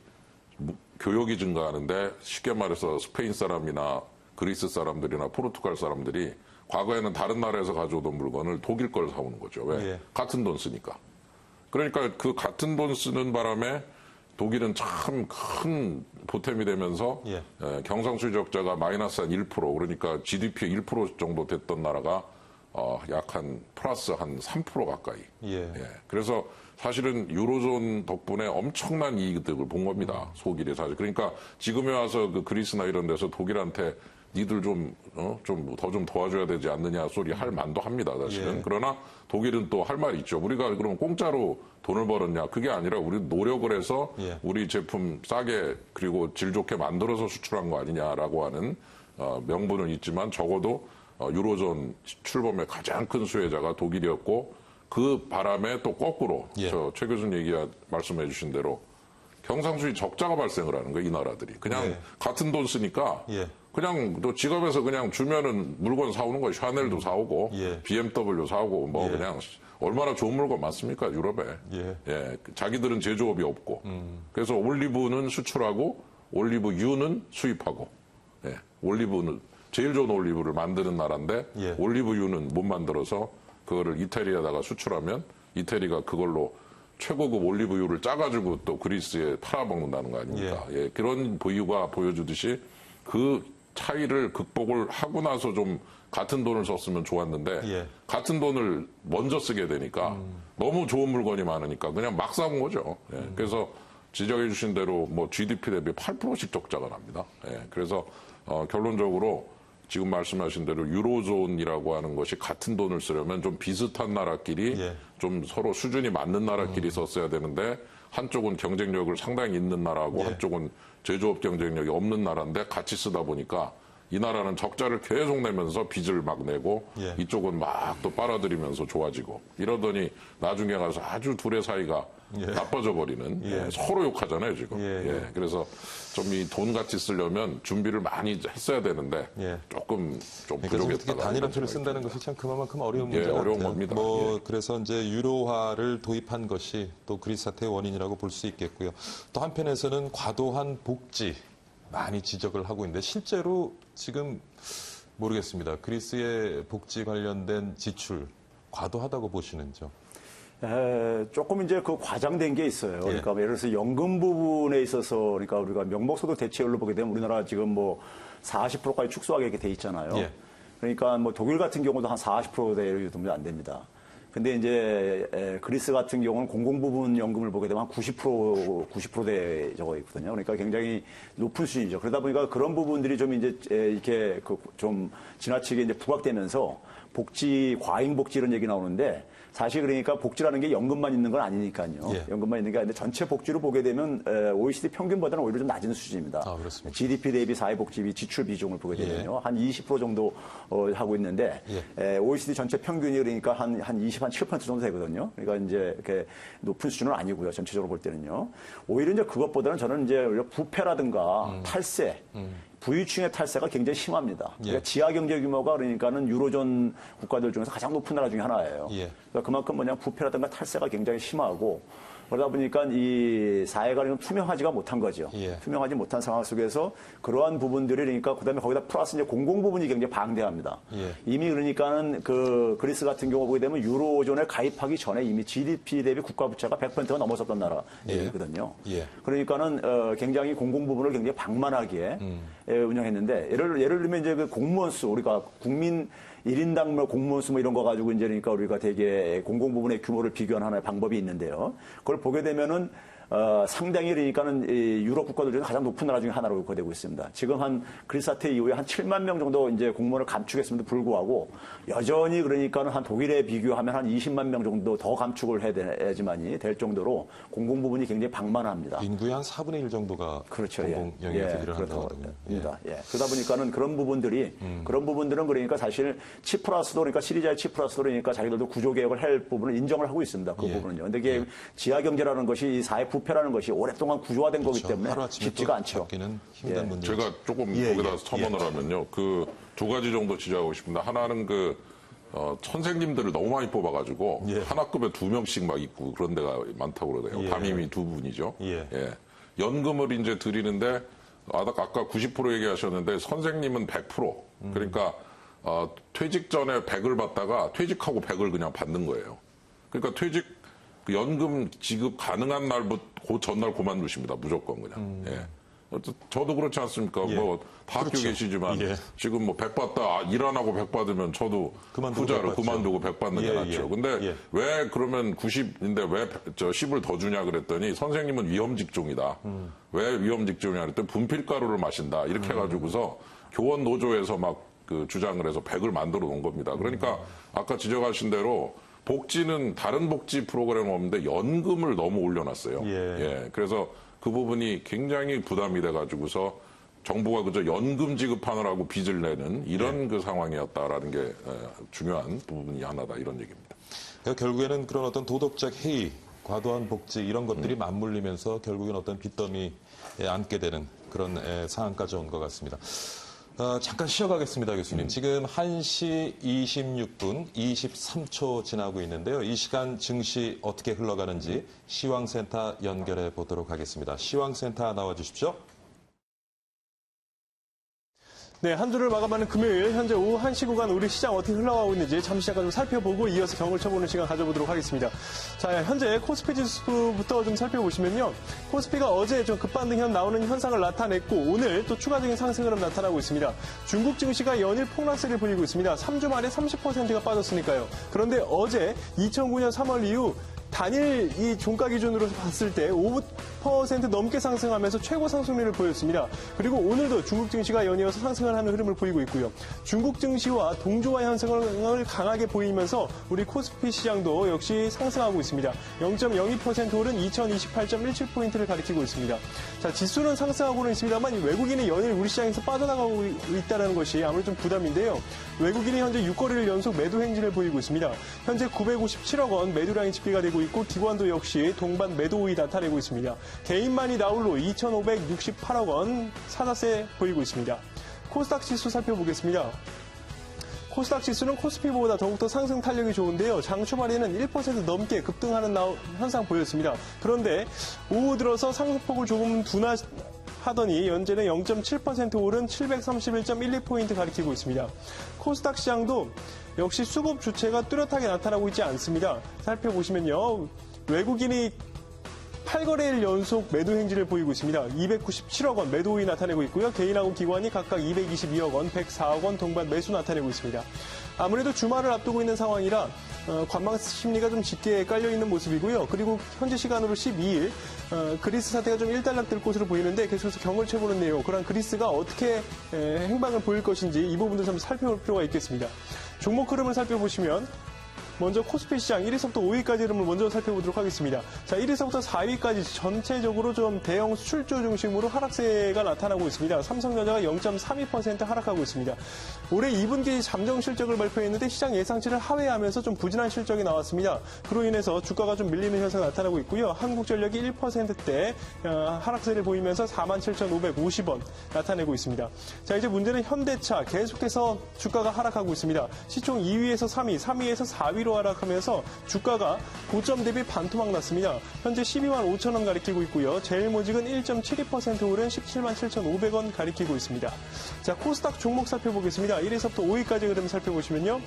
교역이 증가하는데 쉽게 말해서 스페인 사람이나 그리스 사람들이나 포르투갈 사람들이 과거에는 다른 나라에서 가져오던 물건을 독일 걸 사오는 거죠. 왜? 예. 같은 돈 쓰니까. 그러니까 그 같은 돈 쓰는 바람에 독일은 참 큰 보탬이 되면서 예. 경상수지 적자가 마이너스 한 1% 그러니까 GDP 1% 정도 됐던 나라가 약 한 플러스 한 3% 가까이. 예. 그래서 사실은 유로존 덕분에 엄청난 이득을 본 겁니다. 독일이 사실. 그러니까 지금에 와서 그 그리스나 이런 데서 독일한테 니들 좀 더 좀 도와줘야 되지 않느냐 소리 할 만도 합니다. 사실은. 예. 그러나 독일은 또 할 말이 있죠. 우리가 그럼 공짜로 돈을 벌었냐? 그게 아니라 우리 노력을 해서 예. 우리 제품 싸게 그리고 질 좋게 만들어서 수출한 거 아니냐라고 하는 명분은 있지만 적어도 유로존 출범의 가장 큰 수혜자가 독일이었고 그 바람에 또 거꾸로 예. 최 교수님 말씀해 주신 대로 경상수지 적자가 발생을 하는 거예요. 이 나라들이. 그냥 네. 같은 돈 쓰니까 예. 그냥 또 지갑에서 그냥 주면은 물건 사오는 거예요. 샤넬도 사오고 예. BMW 사오고 뭐 예. 그냥 얼마나 좋은 물건 많습니까? 유럽에. 예. 자기들은 제조업이 없고. 그래서 올리브는 수출하고 올리브유는 수입하고. 예. 올리브는 제일 좋은 올리브를 만드는 나라인데 예. 올리브유는 못 만들어서 그거를 이태리에다가 수출하면 이태리가 그걸로 최고급 올리브유를 짜가지고 또 그리스에 팔아먹는다는 거 아닙니까? 예. 그런 부유가 보여주듯이 그 차이를 극복을 하고 나서 좀 같은 돈을 썼으면 좋았는데 예. 같은 돈을 먼저 쓰게 되니까 너무 좋은 물건이 많으니까 그냥 막 사온 거죠. 예. 그래서 지적해 주신 대로 뭐 GDP 대비 8%씩 적자가 납니다. 예. 그래서 결론적으로 지금 말씀하신 대로 유로존이라고 하는 것이 같은 돈을 쓰려면 좀 비슷한 나라끼리 예. 좀 서로 수준이 맞는 나라끼리 썼어야 되는데 한쪽은 경쟁력을 상당히 있는 나라고 예. 한쪽은 제조업 경쟁력이 없는 나라인데 같이 쓰다 보니까 이 나라는 적자를 계속 내면서 빚을 막 내고 예. 이쪽은 막 또 빨아들이면서 좋아지고 이러더니 나중에 가서 아주 둘의 사이가 예. 나빠져 버리는 예. 서로 욕하잖아요 지금. 예. 그래서 좀 이 돈 같이 쓰려면 준비를 많이 했어야 되는데 예. 조금 좀 그러니까 좀 특히 부족했다. 단일화폐를 쓴다는 것이 참 그만큼 어려운 문제 어려운 같아요. 겁니다. 뭐 예. 그래서 이제 유로화를 도입한 것이 또 그리스 사태의 원인이라고 볼 수 있겠고요. 또 한편에서는 과도한 복지 많이 지적을 하고 있는데 실제로 지금 모르겠습니다. 그리스의 복지 관련된 지출 과도하다고 보시는지요? 조금 이제 그 과장된 게 있어요. 예. 그러니까 예를 들어서 연금 부분에 있어서 그러니까 우리가 명목소득 대체율로 보게 되면 우리나라 지금 뭐 40%까지 축소하게 이렇게 돼 있잖아요. 예. 그러니까 뭐 독일 같은 경우도 한 40%대 정도 안 됩니다. 근데 이제 그리스 같은 경우는 공공부문 연금을 보게 되면 한 90%대 저거 있거든요. 그러니까 굉장히 높은 수준이죠. 그러다 보니까 그런 부분들이 좀 이제 이렇게 좀 지나치게 이제 부각되면서 복지, 과잉 복지 이런 얘기 나오는데 사실 그러니까 복지라는 게 연금만 있는 건 아니니까요. 예. 연금만 있는 게 아닌데 전체 복지로 보게 되면 OECD 평균보다는 오히려 좀 낮은 수준입니다. 아, 그렇습니까? GDP 대비 사회복지비 지출 비중을 보게 되면요. 한 20% 정도 하고 있는데 OECD 전체 평균이 그러니까 한 7% 정도 되거든요. 그러니까 이제 이렇게 높은 수준은 아니고요. 전체적으로 볼 때는요. 오히려 이제 그것보다는 저는 이제 부패라든가 탈세 부유층의 탈세가 굉장히 심합니다. 그러니까 지하 경제 규모가 그러니까는 유로존 국가들 중에서 가장 높은 나라 중에 하나예요. 예. 그러니까 그만큼 뭐냐 부패라든가 탈세가 굉장히 심하고 그러다 보니까 이 사회가 좀 투명하지가 못한 거죠. 예. 투명하지 못한 상황 속에서 그러한 부분들이 그러니까 그다음에 거기다 플러스 이제 공공 부분이 굉장히 방대합니다. 예. 이미 그러니까는 그 그리스 같은 경우 보게 되면 유로존에 가입하기 전에 이미 GDP 대비 국가 부채가 100%가 넘어섰던 나라이거든요. 예. 그러니까는 굉장히 공공 부분을 굉장히 방만하게 운영했는데 예를 들면 이제 그 공무원 수 우리가 국민 1인당 뭐 공무원 수 뭐 이런 거 가지고 이제 그러니까 우리가 되게 공공 부분의 규모를 비교하는 하나의 방법이 있는데요. 그걸 보게 되면은 상당히 그러니까는 이 유럽 국가들 중에 가장 높은 나라 중에 하나로 거되고 있습니다. 지금 한 그리스 사태 이후에 한 7만 명 정도 이제 공무원을 감축했음에도 불구하고 여전히 그러니까는 한 독일에 비교하면 한 20만 명 정도 더 감축을 해야 되지만이 될 정도로 공공 부분이 굉장히 방만합니다. 인구의 한 4분의 1 정도가 그렇죠. 공공 영역에서 일을 한다고 하거든요. 예. 그러다 보니까는 그런 부분들은 그러니까 사실 치프라스도 그러니까 시리자의 치프라스도 그러니까 자기들도 구조 개혁을 할 부분을 인정을 하고 있습니다. 그 부분은요. 근데 이게 지하 경제라는 것이 이 사회 부패라는 것이 오랫동안 구조화된 거기 때문에 하루아침에 쉽지가 않죠. 잡기는 힘든 문제. 제가 조금 거기다 첨언을 하면요. 그 두 가지 정도 지적하고 싶습니다. 하나는 선생님들을 너무 많이 뽑아가지고 한 학급에 2명씩 막 있고 그런 데가 많다고 그러네요. 담임이 2분이죠. 연금을 이제 드리는데 아까 90% 얘기하셨는데 선생님은 100%. 그러니까 퇴직 전에 100을 받다가 퇴직하고 100을 그냥 받는 거예요. 그러니까 연금 지급 가능한 날부터 그 전날 그만두십니다. 무조건 그냥. 저도 그렇지 않습니까? 다 학교 계시지만 지금 100 받다 일 안 하고 100 받으면 저도 후자를 그만두고 100 받는 게 낫죠. 근데 왜 그러면 90인데 왜 10을 더 주냐 그랬더니 선생님은 위험 직종이다. 왜 위험 직종이냐 그랬더니 분필가루를 마신다. 이렇게 해가지고서 교원 노조에서 막 주장을 해서 100을 만들어 놓은 겁니다. 그러니까 아까 지적하신 대로 복지는 다른 복지 프로그램 없는데 연금을 너무 올려놨어요. 그래서 그 부분이 굉장히 부담이 돼가지고서 정부가 그저 연금 지급하느라고 빚을 내는 이런 그 상황이었다라는 게 중요한 부분이 하나다 이런 얘기입니다. 그러니까 결국에는 그런 어떤 도덕적 해이, 과도한 복지 이런 것들이 맞물리면서 결국엔 어떤 빚더미에 앉게 되는 그런 상황까지 온 것 같습니다. 잠깐 쉬어가겠습니다, 교수님. 지금 1시 26분 23초 지나고 있는데요. 이 시간 증시 어떻게 흘러가는지 시황센터 연결해 보도록 하겠습니다. 시황센터 나와 주십시오. 네, 한 주를 마감하는 금요일 현재 오후 1시 구간 우리 시장 어떻게 흘러가고 있는지 잠시 잠깐 좀 살펴보고 이어서 경을 쳐보는 시간 가져보도록 하겠습니다. 자, 현재 코스피 지수부터 좀 살펴보시면요. 코스피가 어제 좀 급반등 나오는 현상을 나타냈고 오늘 또 추가적인 상승 흐름 나타나고 있습니다. 중국 증시가 연일 폭락세를 보이고 있습니다. 3주 만에 30%가 빠졌으니까요. 그런데 어제 2009년 3월 이후 단일 이 종가 기준으로 봤을 때 5% 넘게 상승하면서 최고 상승률을 보였습니다. 그리고 오늘도 중국 증시가 연이어서 상승을 하는 흐름을 보이고 있고요. 중국 증시와 동조화 현상을 강하게 보이면서 우리 코스피 시장도 역시 상승하고 있습니다. 0.02% 오른 2028.17포인트를 가리키고 있습니다. 자, 지수는 상승하고는 있습니다만 외국인이 연일 우리 시장에서 빠져나가고 있다는 것이 아무래도 좀 부담인데요. 외국인이 현재 6거래일 연속 매도 행진을 보이고 있습니다. 현재 957억 원 매도량이 집계가 되고 있고 기관도 역시 동반 매도 우위 나타내고 있습니다. 개인만이 나홀로 2,568억 원 사자세 보이고 있습니다. 코스닥 지수 살펴보겠습니다. 코스닥 지수는 코스피보다 더욱더 상승 탄력이 좋은데요. 장 초반에는 1% 넘게 급등하는 현상 보였습니다. 그런데 오후 들어서 상승폭을 조금 둔화하더니 현재는 0.7% 오른 731.12포인트 가리키고 있습니다. 코스닥 시장도 역시 수급 주체가 뚜렷하게 나타나고 있지 않습니다. 살펴보시면요. 외국인이 8거래일 연속 매도 행진을 보이고 있습니다. 297억 원 매도 우위 나타내고 있고요. 개인하고 기관이 각각 222억 원, 104억 원 동반 매수 나타내고 있습니다. 아무래도 주말을 앞두고 있는 상황이라 관망 심리가 좀 짙게 깔려있는 모습이고요. 그리고 현재 시간으로 12일 그리스 사태가 좀 일단락될 것으로 보이는데 계속해서 경을 쳐보는 내용, 그런 그리스가 어떻게 행방을 보일 것인지 이 부분도 좀 살펴볼 필요가 있겠습니다. 종목 흐름을 살펴보시면 먼저 코스피 시장 1위서부터 5위까지 흐름을 먼저 살펴보도록 하겠습니다. 자, 1위서부터 4위까지 전체적으로 좀 대형 수출주 중심으로 하락세가 나타나고 있습니다. 삼성전자가 0.32% 하락하고 있습니다. 올해 2분기 잠정 실적을 발표했는데 시장 예상치를 하회하면서 좀 부진한 실적이 나왔습니다. 그로 인해서 주가가 좀 밀리는 현상이 나타나고 있고요. 한국전력이 1%대 하락세를 보이면서 47,550원 나타내고 있습니다. 자, 이제 문제는 현대차 계속해서 주가가 하락하고 있습니다. 시총 2위에서 3위, 3위에서 4위로 하락하면서 주가가 고점 대비 반토막 났습니다. 현재 12만 5천 원 가리키고 있고요. 제일모직은 1.72% 오른 17만 7,500원 가리키고 있습니다. 자, 코스닥 종목 살펴보겠습니다. 1위서부터 5위까지 흐름 살펴보시면요.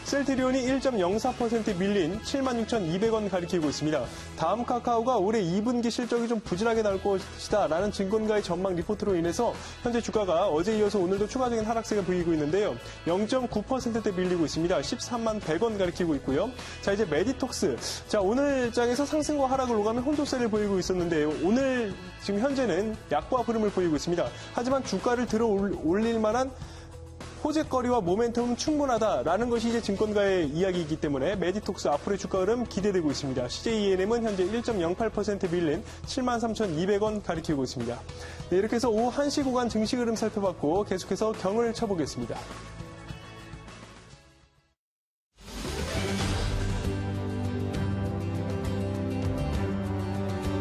셀트리온이 1.04% 밀린 76,200원 가리키고 있습니다. 다음 카카오가 올해 2분기 실적이 좀 부진하게 나올 것이다 라는 증권가의 전망 리포트로 인해서 현재 주가가 어제 이어서 오늘도 추가적인 하락세가 보이고 있는데요. 0.9%대 밀리고 있습니다. 13만 100원 가리키고 있고요. 자, 이제 메디톡스. 자, 오늘 장에서 상승과 하락을 오가며 혼조세를 보이고 있었는데요. 오늘 지금 현재는 약과 흐름을 보이고 있습니다. 하지만 주가를 들어 올릴 만한 호재거리와 모멘텀은 충분하다라는 것이 이제 증권가의 이야기이기 때문에 메디톡스 앞으로의 주가 흐름 기대되고 있습니다. CJENM은 현재 1.08% 밀린 73,200원 가리키고 있습니다. 네, 이렇게 해서 오후 1시 구간 증시 흐름 살펴봤고 계속해서 경을 쳐보겠습니다.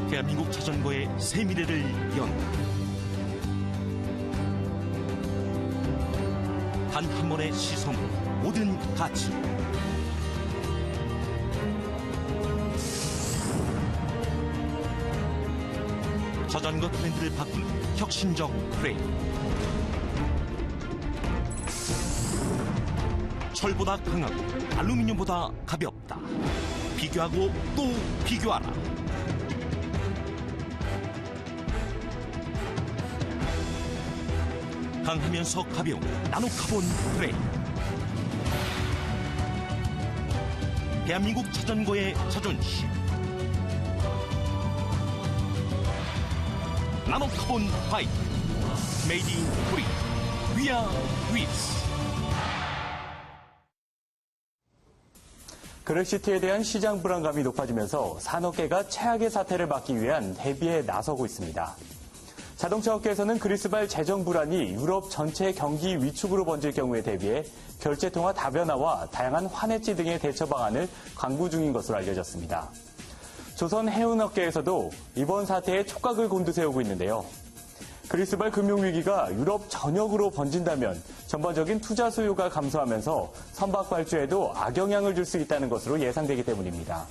대한민국 자전거의 새 미래를 연다. 단 한 번의 시선으로 모든 가치. 자전거 트렌드를 바꾸는 혁신적 프레임. 철보다 강하고 알루미늄보다 가볍다. 비교하고 또 비교하라. 강하면서 가벼운 나노카본 프레임. 대한민국 자전거의 자존심. 나노카본 바이크. 메이드 인 코리아. 위아 위스. 그렉시티에 대한 시장 불안감이 높아지면서 산업계가 최악의 사태를 막기 위한 대비에 나서고 있습니다. 자동차 업계에서는 그리스발 재정 불안이 유럽 전체 경기 위축으로 번질 경우에 대비해 결제통화 다변화와 다양한 환해지 등의 대처 방안을 강구 중인 것으로 알려졌습니다. 조선 해운업계에서도 이번 사태에 촉각을 곤두세우고 있는데요. 그리스발 금융위기가 유럽 전역으로 번진다면 전반적인 투자 수요가 감소하면서 선박 발주에도 악영향을 줄 수 있다는 것으로 예상되기 때문입니다.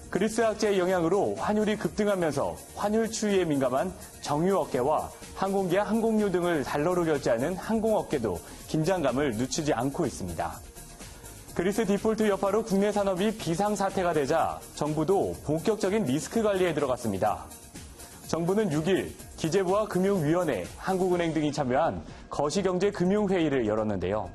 그리스 악재의 영향으로 환율이 급등하면서 환율 추이에 민감한 정유업계와 항공기와 항공유 등을 달러로 결제하는 항공업계도 긴장감을 늦추지 않고 있습니다. 그리스 디폴트 여파로 국내 산업이 비상사태가 되자 정부도 본격적인 리스크 관리에 들어갔습니다. 정부는 6일 기재부와 금융위원회, 한국은행 등이 참여한 거시경제금융회의를 열었는데요.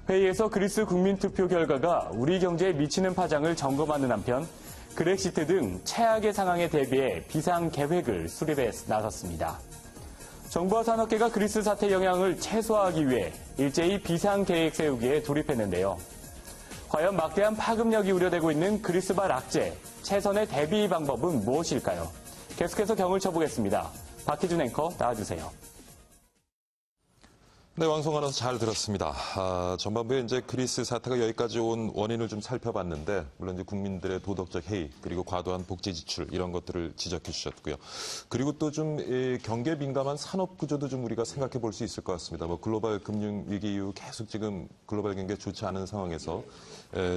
회의에서 그리스 국민투표 결과가 우리 경제에 미치는 파장을 점검하는 한편 그렉시트 등 최악의 상황에 대비해 비상계획을 수립해 나섰습니다. 정부와 산업계가 그리스 사태 영향을 최소화하기 위해 일제히 비상계획 세우기에 돌입했는데요. 과연 막대한 파급력이 우려되고 있는 그리스발 악재, 최선의 대비 방법은 무엇일까요? 계속해서 경을 쳐보겠습니다. 박희준 앵커 나와주세요. 네, 왕성 아나운서 잘 들었습니다. 전반부에 이제 그리스 사태가 여기까지 온 원인을 좀 살펴봤는데, 물론 이제 국민들의 도덕적 해이, 그리고 과도한 복지 지출, 이런 것들을 지적해 주셨고요. 그리고 또 좀 경기에 민감한 산업 구조도 좀 우리가 생각해 볼 수 있을 것 같습니다. 뭐 글로벌 금융 위기 이후 계속 지금 글로벌 경기가 좋지 않은 상황에서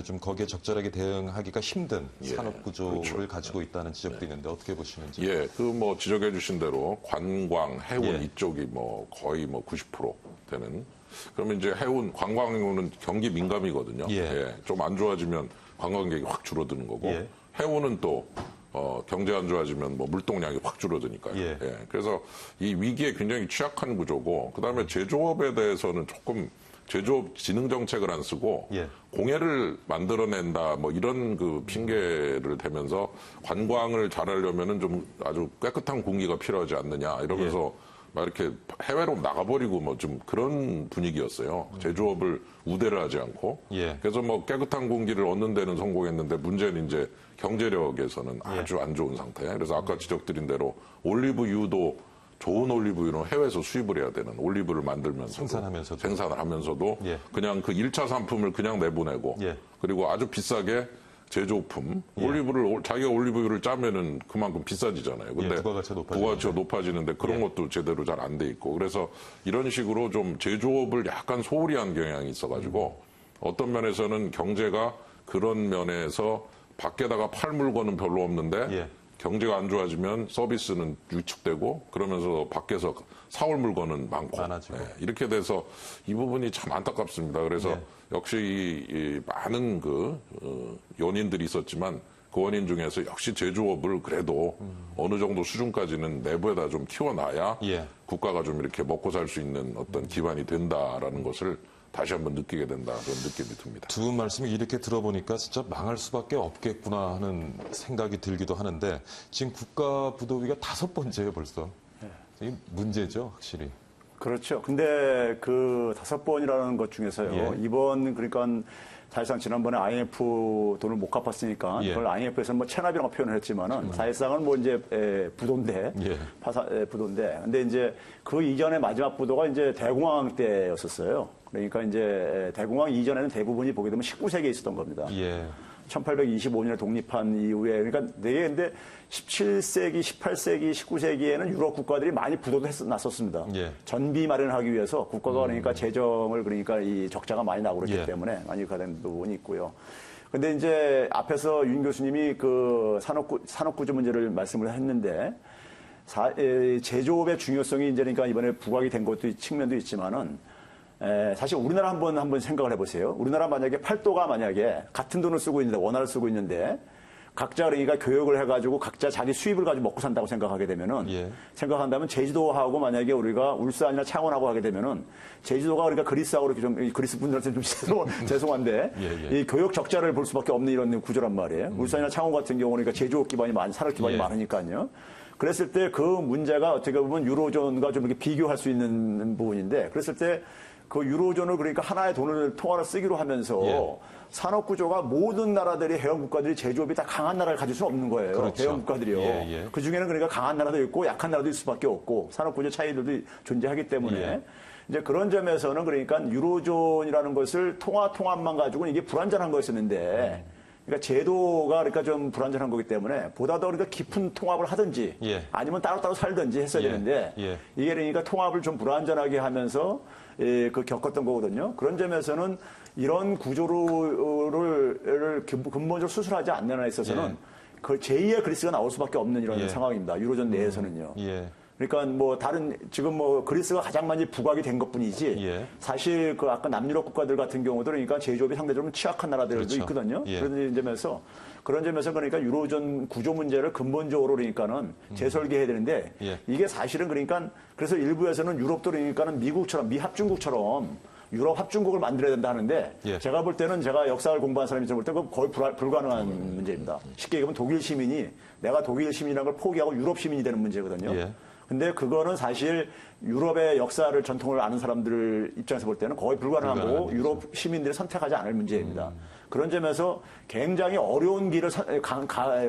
좀 거기에 적절하게 대응하기가 힘든 산업 구조를 그렇죠. 가지고 있다는 지적도 있는데 어떻게 보시는지. 예, 그 뭐 지적해 주신 대로 관광, 해운 예. 이쪽이 뭐 거의 뭐 90% 되는. 그러면 이제 해운, 관광은 경기 민감이거든요. 예. 좀 안 좋아지면 관광객이 확 줄어드는 거고. 예. 해운은 또 경제 안 좋아지면 뭐 물동량이 확 줄어드니까요. 예. 그래서 이 위기에 굉장히 취약한 구조고, 그다음에 제조업에 대해서는 조금 제조업 진흥 정책을 안 쓰고 예. 공해를 만들어낸다 뭐 이런 그 핑계를 대면서 관광을 잘하려면은 좀 아주 깨끗한 공기가 필요하지 않느냐 이러면서 막 이렇게 해외로 나가버리고 뭐 좀 그런 분위기였어요. 제조업을 우대를 하지 않고. 예. 그래서 뭐 깨끗한 공기를 얻는 데는 성공했는데 문제는 이제 경제력에서는 아주 안 좋은 상태. 그래서 아까 지적드린 대로 올리브유도 좋은 올리브유는 해외에서 수입을 해야 되는 올리브를 만들면서도 생산을 하면서도 예. 그냥 그 1차 상품을 그냥 내보내고 예. 그리고 아주 비싸게 제조품 올리브를 자기가 올리브유를 짜면은 그만큼 비싸지잖아요. 근데 부가가치가 높아지는데 그런 것도 제대로 잘 안 돼 있고 그래서 이런 식으로 좀 제조업을 약간 소홀히 한 경향이 있어가지고 어떤 면에서는 경제가 그런 면에서 밖에다가 팔 물건은 별로 없는데 경제가 안 좋아지면 서비스는 위축되고 그러면서 밖에서 사올 물건은 많고 많아지고. 이렇게 돼서 이 부분이 참 안타깝습니다. 그래서 네. 역시 이 많은 연인들이 있었지만 그 원인 중에서 역시 제조업을 그래도 어느 정도 수준까지는 내부에다 좀 키워놔야 예. 국가가 좀 이렇게 먹고 살 수 있는 어떤 기반이 된다라는 것을 다시 한번 느끼게 된다 그런 느낌이 듭니다. 두 분 말씀을 이렇게 들어보니까 진짜 망할 수밖에 없겠구나 하는 생각이 들기도 하는데 지금 국가 부도위가 5번째예요 벌써. 이게 문제죠 확실히. 그렇죠. 근데 그 5번이라는 것 중에서요. 예. 이번 그러니까 사실상 지난번에 IMF 돈을 못 갚았으니까 예. 그걸 IMF에서는 뭐 체납이라고 표현을 했지만은 사실상은 뭐 이제 부도인데 예. 부도인데 근데 이제 그 이전에 마지막 부도가 이제 대공황 때였었어요. 그러니까 이제 대공황 이전에는 대부분이 보게 되면 19세기에 있었던 겁니다. 예. 1825년에 독립한 이후에 그러니까 되게 근데 17세기, 18세기, 19세기에는 유럽 국가들이 많이 부도도 났었습니다. 예. 전비 마련하기 위해서 국가가 그러니까 재정을 그러니까 이 적자가 많이 나고 그랬기 예. 때문에 많이 가된 부분이 있고요. 근데 이제 앞에서 윤 교수님이 그 산업구조 문제를 말씀을 했는데 제조업의 중요성이 이제 그러니까 이번에 부각이 된 것도 측면도 있지만은 사실 우리나라 한번 생각을 해보세요. 우리나라 만약에 팔도가 만약에 같은 돈을 쓰고 있는데 원화를 쓰고 있는데 각자 그러니까 교육을 해가지고 각자 자기 수입을 가지고 먹고 산다고 생각하게 되면은 예. 생각한다면 제주도하고 만약에 우리가 울산이나 창원하고 하게 되면은 제주도가 그러니까 그리스하고 이렇게 좀 그리스 분들한테 좀 죄송한데 예. 이 교육 적자를 볼 수밖에 없는 이런 구조란 말이에요. 울산이나 창원 같은 경우는 그러니까 제조업 기반이 산업 기반이 예. 많으니까요. 그랬을 때 그 문제가 어떻게 보면 유로존과 좀 이렇게 비교할 수 있는 부분인데 그랬을 때 그 유로존을 그러니까 하나의 통화를 쓰기로 하면서 예. 산업 구조가 모든 나라들이 회원 국가들이 제조업이 다 강한 나라를 가질 수는 없는 거예요. 그렇죠. 회원 국가들이요. 예. 그 중에는 그러니까 강한 나라도 있고 약한 나라도 있을 수밖에 없고 산업 구조 차이들도 존재하기 때문에 예. 이제 그런 점에서는 그러니까 유로존이라는 것을 통합만 가지고는 이게 불완전한 거였었는데 그러니까 제도가 그러니까 좀 불완전한 거기 때문에 보다 더 그러니까 깊은 통합을 하든지 예. 아니면 따로따로 살든지 했어야 예. 되는데 예. 이게 그러니까 통합을 좀 불완전하게 하면서 겪었던 거거든요. 그런 점에서는 이런 구조를 근본적으로 수술하지 않는 데 있어서는 그 제2의 그리스가 나올 수밖에 없는 이런 예. 상황입니다. 유로존 내에서는요. 예. 그러니까 뭐 지금 뭐 그리스가 가장 많이 부각이 된 것뿐이지 예. 사실 그 아까 남유럽 국가들 같은 경우도 그러니까 제조업이 상대적으로 취약한 나라들도 그렇죠. 있거든요. 예. 그런 점에서 그러니까 유로존 구조 문제를 근본적으로 그러니까는 재설계해야 되는데 예. 이게 사실은 그러니까 그래서 일부에서는 유럽도 그러니까는 미국처럼 미합중국처럼 유럽 합중국을 만들어야 된다 하는데 예. 제가 볼 때는 제가 역사를 공부한 사람이 볼 때 그건 거의 불가능한 문제입니다. 쉽게 얘기하면 독일 시민이 내가 독일 시민이라는 걸 포기하고 유럽 시민이 되는 문제거든요. 예. 근데 그거는 사실 유럽의 역사를 전통을 아는 사람들 입장에서 볼 때는 거의 불가능한 거고 유럽 시민들이 선택하지 않을 문제입니다. 그런 점에서 굉장히 어려운 길을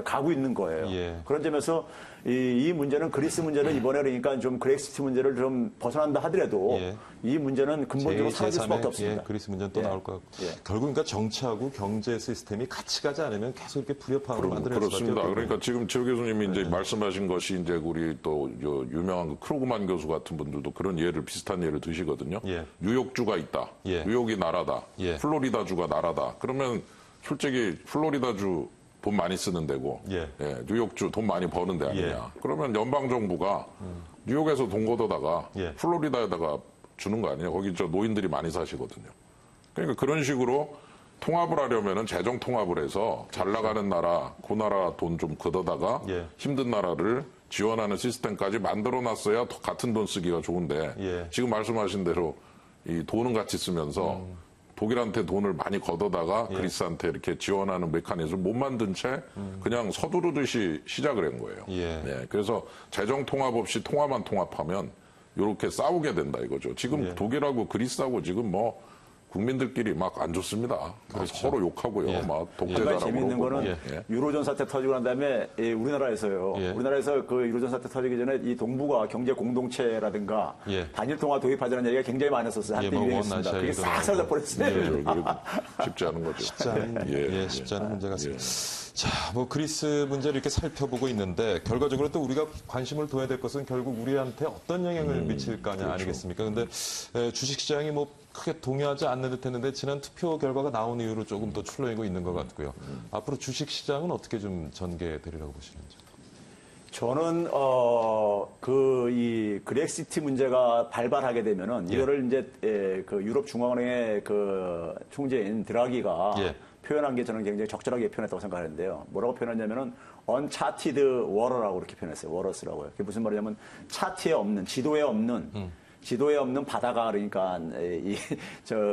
가고 있는 거예요. 예. 그런 점에서 이 문제는 그리스 문제는 이번에 그러니까 좀 그렉시트 문제를 좀 벗어난다 하더라도 예. 이 문제는 근본적으로 사라질 수밖에 없습니다. 그리스 문제는 또 예. 나올 것 같고 예. 결국 그러니까 정치하고 경제 시스템이 같이 가지 않으면 계속 이렇게 불협화음으로 만들어낼 수밖에 그렇습니다. 없거든요. 그러니까 지금 조 교수님이 이제 말씀하신 것이 이제 우리 또 유명한 그 크루그만 교수 같은 분들도 그런 비슷한 예를 드시거든요. 예. 뉴욕주가 있다. 예. 뉴욕이 나라다. 예. 플로리다주가 나라다. 그러면 솔직히 플로리다주 돈 많이 쓰는 데고 예. 뉴욕주 돈 많이 버는 데 아니냐. 그러면 연방정부가 뉴욕에서 돈 걷어다가 예. 플로리다에다가 주는 거 아니에요. 거기 노인들이 많이 사시거든요. 그러니까 그런 식으로 통합을 하려면은 재정 통합을 해서 잘 나가는 나라, 그 나라 돈 좀 걷어다가 예. 힘든 나라를 지원하는 시스템까지 만들어 놨어야 같은 돈 쓰기가 좋은데 예. 지금 말씀하신 대로 이 돈은 같이 쓰면서 독일한테 돈을 많이 걷어다가 그리스한테 이렇게 지원하는 메커니즘을 못 만든 채 그냥 서두르듯이 시작을 한 거예요. 예. 그래서 재정 통합 없이 통화만 통합하면 이렇게 싸우게 된다 이거죠. 지금 독일하고 그리스하고 지금 뭐 국민들끼리 막 안 좋습니다. 막 서로 욕하고요. 막 독재자라고 재미있는 그러고. 거는 유로존 사태 터지고 난 다음에 우리나라에서요. 예. 우리나라에서 그 유로존 사태 터지기 전에 이 동북아 경제 공동체라든가 예. 단일 통화 도입하자는 얘기가 굉장히 많았었어요. 한때 뭐 유행했습니다. 그게 원나시아에도 싹 사라져 버렸어요. 그래도 쉽지 않은 거죠. 쉽지 않은 문제 같습니다. 자, 뭐 그리스 문제를 이렇게 살펴보고 있는데 결과적으로 또 우리가 관심을 둬야 될 것은 결국 우리한테 어떤 영향을 미칠 거냐 아니겠습니까? 근데 주식시장이 뭐 크게 동요하지 않는 듯 했는데 지난 투표 결과가 나온 이후로 조금 더 출렁이고 있는 것 같고요. 앞으로 주식시장은 어떻게 좀 전개되리라고 보시는지? 저는 이 그렉시티 문제가 발발하게 되면은 이거를 이제 그 유럽 중앙은행의 그 총재인 드라기가 예. 표현한 게 저는 굉장히 적절하게 표현했다고 생각하는데요. 뭐라고 표현했냐면은 uncharted water라고 이렇게 표현했어요. waters라고요. 그게 무슨 말이냐면 차트에 없는, 지도에 없는 바다가 그러니까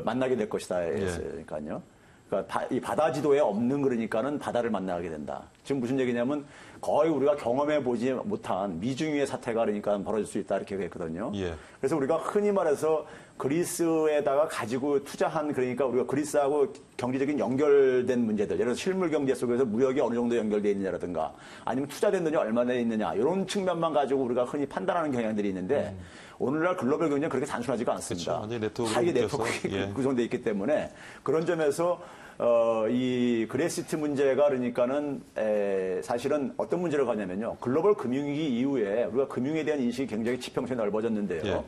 만나게 될 것이다 했으니까요. 그러니까 이 바다 지도에 없는 그러니까는 바다를 만나게 된다. 지금 무슨 얘기냐면 거의 우리가 경험해 보지 못한 미중유의 사태가 그러니까 벌어질 수 있다 이렇게 했거든요. 예. 그래서 우리가 흔히 말해서 그리스에다가 가지고 투자한 그러니까 우리가 그리스하고 경제적인 연결된 문제들, 예를 들어서 실물 경제 속에서 무역이 어느 정도 연결되어 있느냐라든가 아니면 투자된 돈이 얼마나 있느냐 이런 측면만 가지고 우리가 흔히 판단하는 경향들이 있는데 오늘날 글로벌 경제는 그렇게 단순하지가 않습니다. 그렇죠. 완전히 네트워크로 다 이게 묶여서, 네트워크가 예. 구성되어 있기 때문에 그런 점에서 이 그렉시트 문제가 그러니까는 사실은 어떤 문제를 가냐면요. 글로벌 금융위기 이후에 우리가 금융에 대한 인식이 굉장히 지평선이 넓어졌는데요. 예.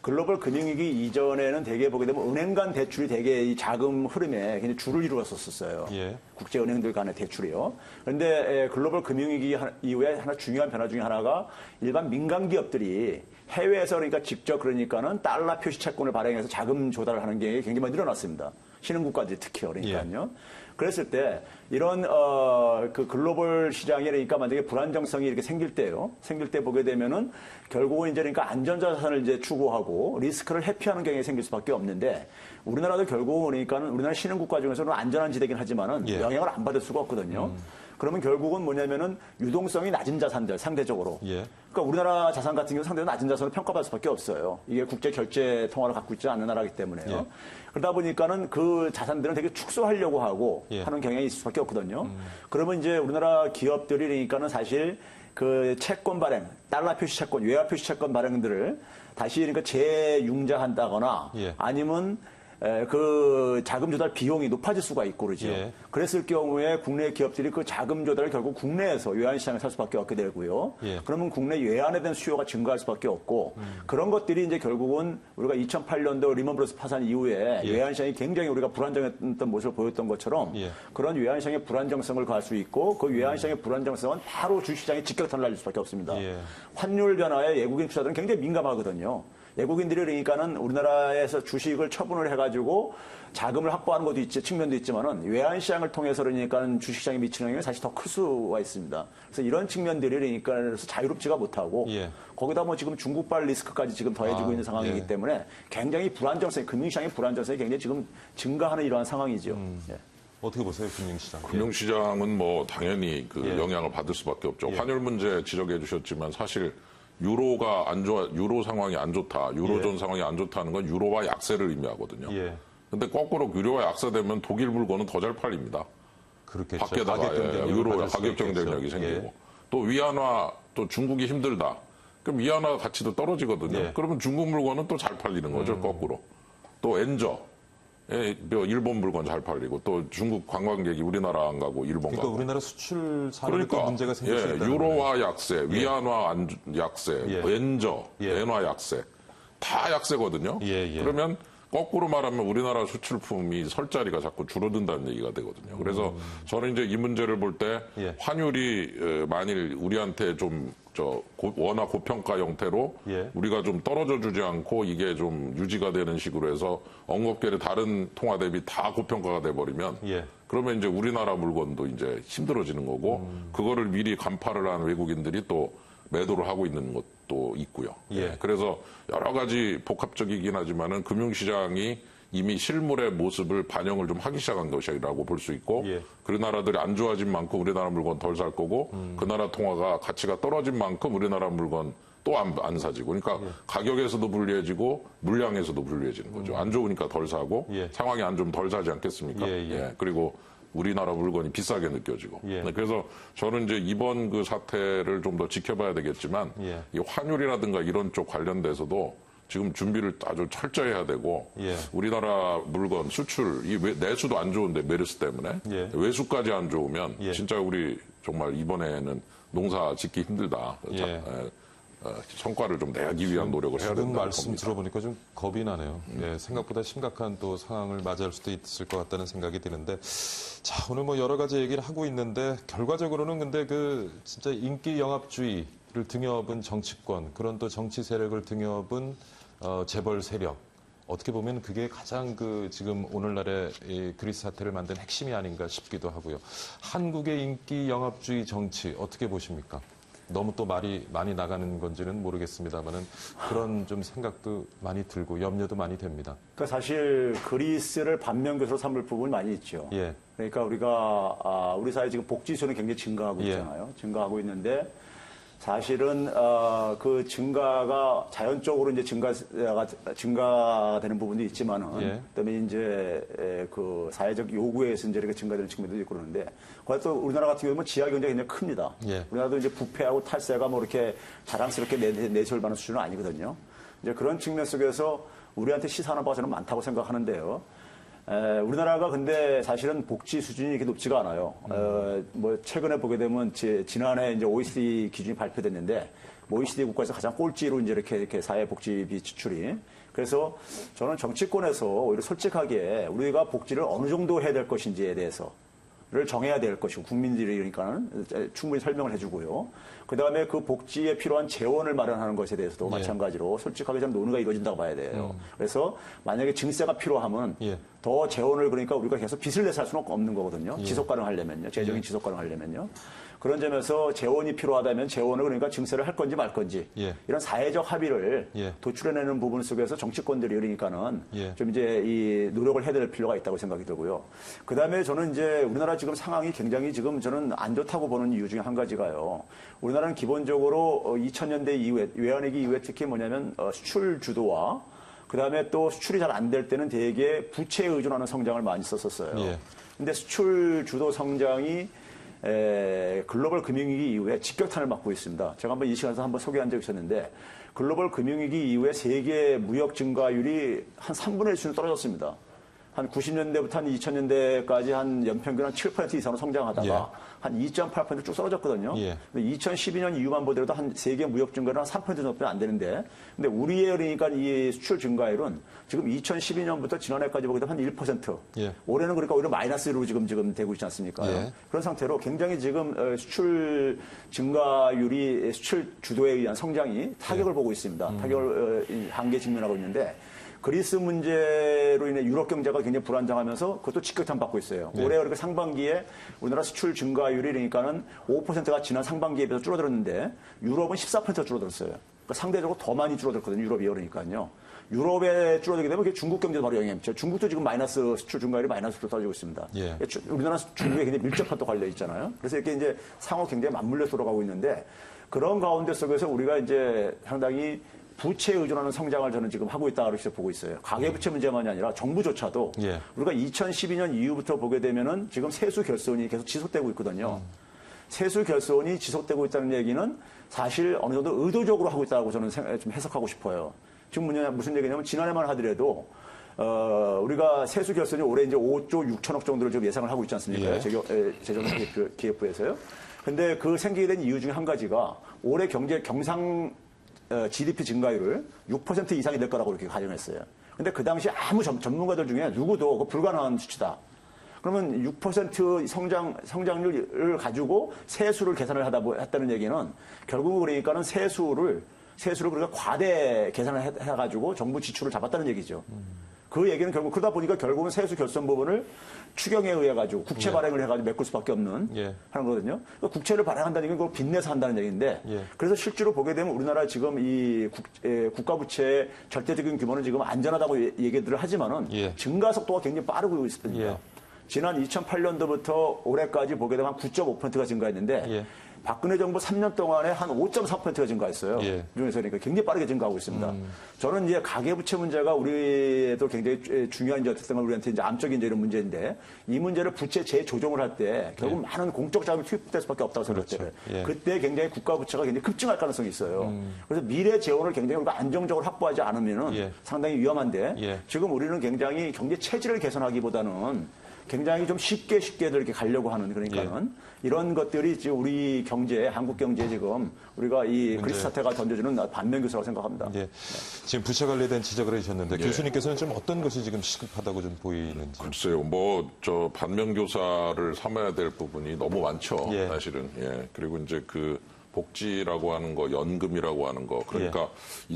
글로벌 금융위기 이전에는 대개 보게 되면 은행 간 대출이 대개 이 자금 흐름에 굉장히 줄을 이루었었어요. 예. 국제은행들 간의 대출이요. 그런데 글로벌 금융위기 이후에 하나 중요한 변화 중에 하나가 일반 민간 기업들이 해외에서 그러니까 직접 그러니까는 달러 표시 채권을 발행해서 자금 조달을 하는 게 굉장히 많이 늘어났습니다. 신흥국가들이 특히요. 그러니까요. 그랬을 때 이런 그 글로벌 시장에 그러니까 만약에 불안정성이 이렇게 생길 때요. 생길 때 보게 되면은 결국은 이제 그러니까 안전자산을 이제 추구하고 리스크를 회피하는 경향이 생길 수밖에 없는데 우리나라도 결국은 그러니까는 우리나라 신흥국가 중에서는 안전한 지대긴 하지만은 예. 영향을 안 받을 수가 없거든요. 그러면 결국은 뭐냐면은 유동성이 낮은 자산들 상대적으로. 예. 그러니까 우리나라 자산 같은 경우 상대적으로 낮은 자산을 평가받을 수밖에 없어요. 이게 국제 결제 통화를 갖고 있지 않는 나라이기 때문에요. 예. 그러다 보니까는 그 자산들은 되게 축소하려고 하고 예. 하는 경향이 있을 수밖에 없거든요. 그러면 이제 우리나라 기업들이 그러니까는 사실 그 채권 발행, 달러 표시 채권, 외화 표시 채권 발행들을 다시 그러니까 재융자한다거나 예. 아니면 그 자금 조달 비용이 높아질 수가 있고 그러죠. 예. 그랬을 경우에 국내 기업들이 그 자금 조달을 결국 국내에서 외환 시장에 살 수밖에 없게 되고요. 예. 그러면 국내 외환에 대한 수요가 증가할 수밖에 없고 그런 것들이 이제 결국은 우리가 2008년도 리먼브러스 파산 이후에 예. 외환 시장이 굉장히 우리가 불안정했던 모습을 보였던 것처럼 예. 그런 외환 시장의 불안정성을 가할 수 있고 그 외환 시장의 불안정성은 바로 주식시장에 직격탄을 날릴 수밖에 없습니다. 예. 환율 변화에 외국인 투자들은 굉장히 민감하거든요. 외국인들이 그러니까는 우리나라에서 주식을 처분을 해가지고 자금을 확보하는 것도 있지 측면도 있지만은 외환 시장을 통해서 그러니까는 주식시장에 미치는 영향이 사실 더 클 수가 있습니다. 그래서 이런 측면들이 그러니까 그래서 자유롭지가 못하고 예. 거기다 뭐 지금 중국발 리스크까지 지금 더해지고 있는 상황이기 예. 때문에 굉장히 불안정성이 금융시장의 불안정성이 굉장히 지금 증가하는 이러한 상황이죠. 예. 어떻게 보세요, 금융시장? 금융시장은 뭐 당연히 그 예. 영향을 받을 수밖에 없죠. 예. 환율 문제 지적해 주셨지만 사실 유로가 안 좋아, 유로 상황이 안 좋다, 유로존 상황이 안 좋다는 건 유로와 약세를 의미하거든요. 예. 근데 거꾸로 유로와 약세되면 독일 물건은 더 잘 팔립니다. 그렇겠죠. 밖에다가 가격 경쟁력을 유로의 가질 수가 가격 있겠죠. 경쟁력이 생기고 예. 또 위안화 또 중국이 힘들다. 그럼 위안화 가치도 떨어지거든요. 예. 그러면 중국 물건은 또 잘 팔리는 거죠. 거꾸로. 또 엔저. 일본 물건 잘 팔리고 또 중국 관광객이 우리나라 안 가고 일본 그러니까 가고. 우리나라 수출 산업에 또 문제가 생길 수 예, 있다는 유로화 약세, 위안화 약세, 예. 엔저, 예. 엔화 약세 다 약세거든요. 예, 예. 그러면 거꾸로 말하면 우리나라 수출품이 설 자리가 자꾸 줄어든다는 얘기가 되거든요. 그래서 저는 이제 이 문제를 볼 때 예. 환율이 만일 우리한테 좀 워낙 고평가 형태로 예. 우리가 좀 떨어져 주지 않고 이게 좀 유지가 되는 식으로 해서 언급계의 다른 통화 대비 다 고평가가 돼버리면 예. 그러면 이제 우리나라 물건도 이제 힘들어지는 거고 그거를 미리 간파를 한 외국인들이 또 매도를 하고 있는 것도 있고요. 예. 그래서 여러 가지 복합적이긴 하지만은 금융시장이 이미 실물의 모습을 반영을 좀 하기 시작한 것이라고 볼 수 있고 예. 그 나라들이 안 좋아진 만큼 우리나라 물건 덜 살 거고 그 나라 통화가 가치가 떨어진 만큼 우리나라 물건 또 안 사지고 그러니까 가격에서도 불리해지고 물량에서도 불리해지는 거죠. 안 좋으니까 덜 사고 예. 상황이 안 좋으면 덜 사지 않겠습니까? 예, 예. 그리고 우리나라 물건이 비싸게 느껴지고. 예. 네, 그래서 저는 이제 이번 그 사태를 좀 더 지켜봐야 되겠지만 예. 이 환율이라든가 이런 쪽 관련돼서도 지금 준비를 아주 철저히 해야 되고 예. 우리나라 물건 수출 이 내수도 안 좋은데 메르스 때문에 예. 외수까지 안 좋으면 예. 진짜 우리 정말 이번에는 농사 짓기 힘들다. 예. 성과를 좀 내기 위한 노력을 해야 지금 된다고 말씀 봅니다. 들어보니까 좀 겁이 나네요. 예, 생각보다 심각한 또 상황을 맞이할 수도 있을 것 같다는 생각이 드는데, 자, 오늘 뭐 여러 가지 얘기를 하고 있는데, 결과적으로는 근데 진짜 인기 영합주의를 등여업은 정치권, 그런 또 정치 세력을 등여업은 재벌 세력. 어떻게 보면 그게 가장 지금 오늘날의 이 그리스 사태를 만든 핵심이 아닌가 싶기도 하고요. 한국의 인기 영합주의 정치 어떻게 보십니까? 너무 또 말이 많이 나가는 건지는 모르겠습니다만은 그런 좀 생각도 많이 들고 염려도 많이 됩니다. 그러니까 사실 그리스를 반면교사로 삼을 부분이 많이 있죠. 예. 그러니까 우리 사회 지금 복지 수는 굉장히 증가하고 있잖아요. 증가하고 있는데 사실은 그 증가가 자연적으로 이제 증가되는 부분도 있지만은 그다음에 이제 그 사회적 요구에서 이제 이렇게 증가되는 측면도 있고 그러는데 그래서 또 우리나라 같은 경우는 지하 경제가 굉장히 큽니다. 예. 우리나라도 이제 부패하고 탈세가 뭐 이렇게 자랑스럽게 내세울만한 수준은 아니거든요. 이제 그런 측면 속에서 우리한테 시사하는 바가 저는 많다고 생각하는데요. 우리나라가 근데 사실은 복지 수준이 이렇게 높지가 않아요. 뭐 최근에 보게 되면 지난해 이제 OECD 기준이 발표됐는데 OECD 국가에서 가장 꼴찌로 이제 이렇게 사회복지비 지출이. 그래서 저는 정치권에서 오히려 솔직하게 우리가 복지를 어느 정도 해야 될 것인지에 대해서를 정해야 될 것이고 국민들이니까는 충분히 설명을 해주고요. 그 다음에 그 복지에 필요한 재원을 마련하는 것에 대해서도 마찬가지로 솔직하게 좀 논의가 이루어진다고 봐야 돼요. 그래서 만약에 증세가 필요하면 더 재원을 그러니까 우리가 계속 빚을 내서 할 수는 없는 거거든요. 지속 가능하려면요. 재정이 지속 가능하려면요. 그런 점에서 재원이 필요하다면 재원을 그러니까 증세를 할 건지 말 건지 이런 사회적 합의를 도출해내는 부분 속에서 정치권들이 그러니까는 좀 이제 이 노력을 해야 될 필요가 있다고 생각이 들고요. 그 다음에 저는 이제 우리나라 지금 상황이 굉장히 지금 저는 안 좋다고 보는 이유 중에 한 가지가요. 우리나라는 기본적으로 2000년대 이후에 외환위기 이후에 특히 뭐냐면 수출 주도와 그 다음에 또 수출이 잘 안 될 때는 대개 부채에 의존하는 성장을 많이 썼었어요. 근데 수출 주도 성장이 글로벌 금융위기 이후에 직격탄을 맞고 있습니다. 제가 한번 이 시간에서 한번 소개한 적이 있었는데 글로벌 금융위기 이후에 세계 무역 증가율이 한 3분의 1 수준 떨어졌습니다. 한 90년대부터 한 2000년대까지 한 연평균 한 7% 이상으로 성장하다가 한 2.8% 쭉 떨어졌거든요. 근데 2012년 이후만 보더라도 한 세계 무역 증가율은 한 3% 정도는 안 되는데 근데 우리의 그러니까 이 수출 증가율은 지금 2012년부터 지난해까지 보게 되면 한 1%. 올해는 그러니까 오히려 마이너스로 지금 되고 있지 않습니까? 그런 상태로 굉장히 지금 수출 증가율이 수출 주도에 의한 성장이 타격을 보고 있습니다. 타격을 한계에 직면하고 있는데 그리스 문제로 인해 유럽 경제가 굉장히 불안정하면서 그것도 직격탄 받고 있어요. 올해 그러니까 상반기에 우리나라 수출 증가율이 그러니까는 5%가 지난 상반기에 비해서 줄어들었는데 유럽은 14% 줄어들었어요. 그러니까 상대적으로 더 많이 줄어들거든요. 유럽이 그러니까요. 유럽에 줄어들게 되면 그게 중국 경제도 바로 영향을 미쳐요. 중국도 지금 마이너스 수출 증가율이 마이너스로 떨어지고 있습니다. 우리나라 중국에 굉장히 밀접한 또 관련 있잖아요. 그래서 이렇게 이제 상호 경제에 맞물려 돌아가고 있는데 그런 가운데 속에서 우리가 이제 상당히 부채에 의존하는 성장을 저는 지금 하고 있다고 보고 있어요. 가계부채 문제만이 아니라 정부조차도 우리가 2012년 이후부터 보게 되면은 지금 세수 결손이 계속 지속되고 있거든요. 세수 결손이 지속되고 있다는 얘기는 사실 어느 정도 의도적으로 하고 있다고 저는 좀 해석하고 싶어요. 지금 무슨 얘기냐면 지난해만 하더라도 우리가 세수 결손이 올해 이제 5조 6천억 정도를 지금 예상을 하고 있지 않습니까? 재정기획부에서요. 근데 그 생기게 된 이유 중에 한 가지가 올해 경상 GDP 증가율을 6% 이상이 될 거라고 이렇게 가정했어요. 근데 그 당시 아무 전문가들 중에 누구도 그 불가능한 수치다. 그러면 6% 성장률을 가지고 세수를 계산을 했다는 얘기는 결국 그러니까는 세수를 그러니까 과대 계산을 해가지고 정부 지출을 잡았다는 얘기죠. 그 얘기는 결국 그러다 보니까 결국은 세수 결손 부분을 추경에 의해 가지고 국채 발행을 해가지고 메꿀 수밖에 없는 하는 거거든요. 그러니까 국채를 발행한다는 얘기는 그걸 빚내서 한다는 얘기인데 그래서 실제로 보게 되면 우리나라 지금 이 국가 부채의 절대적인 규모는 지금 안전하다고 얘기들을 하지만은 증가 속도가 굉장히 빠르고 있습니다. 지난 2008년도부터 올해까지 보게 되면 한 9.5%가 증가했는데 박근혜 정부 3년 동안에 한 5.3%가 증가했어요. 중에서 그러니까 굉장히 빠르게 증가하고 있습니다. 저는 이제 가계부채 문제가 우리도 굉장히 중요한 이제 어쨌든 우리한테 이제 암적인 이제 이런 문제인데 이 문제를 부채 재조정을 할 때 결국 많은 공적 자금이 투입될 수밖에 없다고 생각해요. 그때 굉장히 국가 부채가 굉장히 급증할 가능성이 있어요. 그래서 미래 재원을 굉장히 우리가 안정적으로 확보하지 않으면은 상당히 위험한데 지금 우리는 굉장히 경제 체질을 개선하기보다는 굉장히 좀 쉽게 이렇게 가려고 하는 그러니까는 이런 것들이 지금 우리 경제, 한국 경제에 지금 우리가 이 그리스 사태가 던져주는 반면교사라고 생각합니다. 예. 지금 부채 관리에 대한 지적을 해주셨는데 예. 교수님께서는 좀 어떤 것이 지금 시급하다고 좀 보이는지. 글쎄요, 저 반면교사를 삼아야 될 부분이 너무 많죠, 예. 사실은. 예. 그리고 이제 그 복지라고 하는 거, 연금이라고 하는 거. 그러니까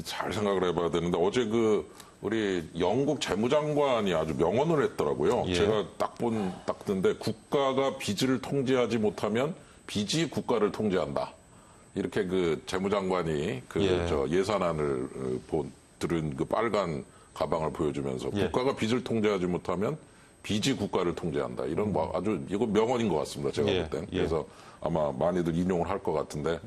잘 생각을 해봐야 되는데 어제 우리 영국 재무장관이 아주 명언을 했더라고요. 예. 제가 딱 듣는데 국가가 빚을 통제하지 못하면 빚이 국가를 통제한다. 이렇게 그 재무장관이 예산안을 들은 그 빨간 가방을 보여주면서 국가가 빚을 통제하지 못하면 빚이 국가를 통제한다. 이런 아주 이거 명언인 것 같습니다. 제가 볼 땐. 그래서 아마 많이들 인용을 할 것 같은데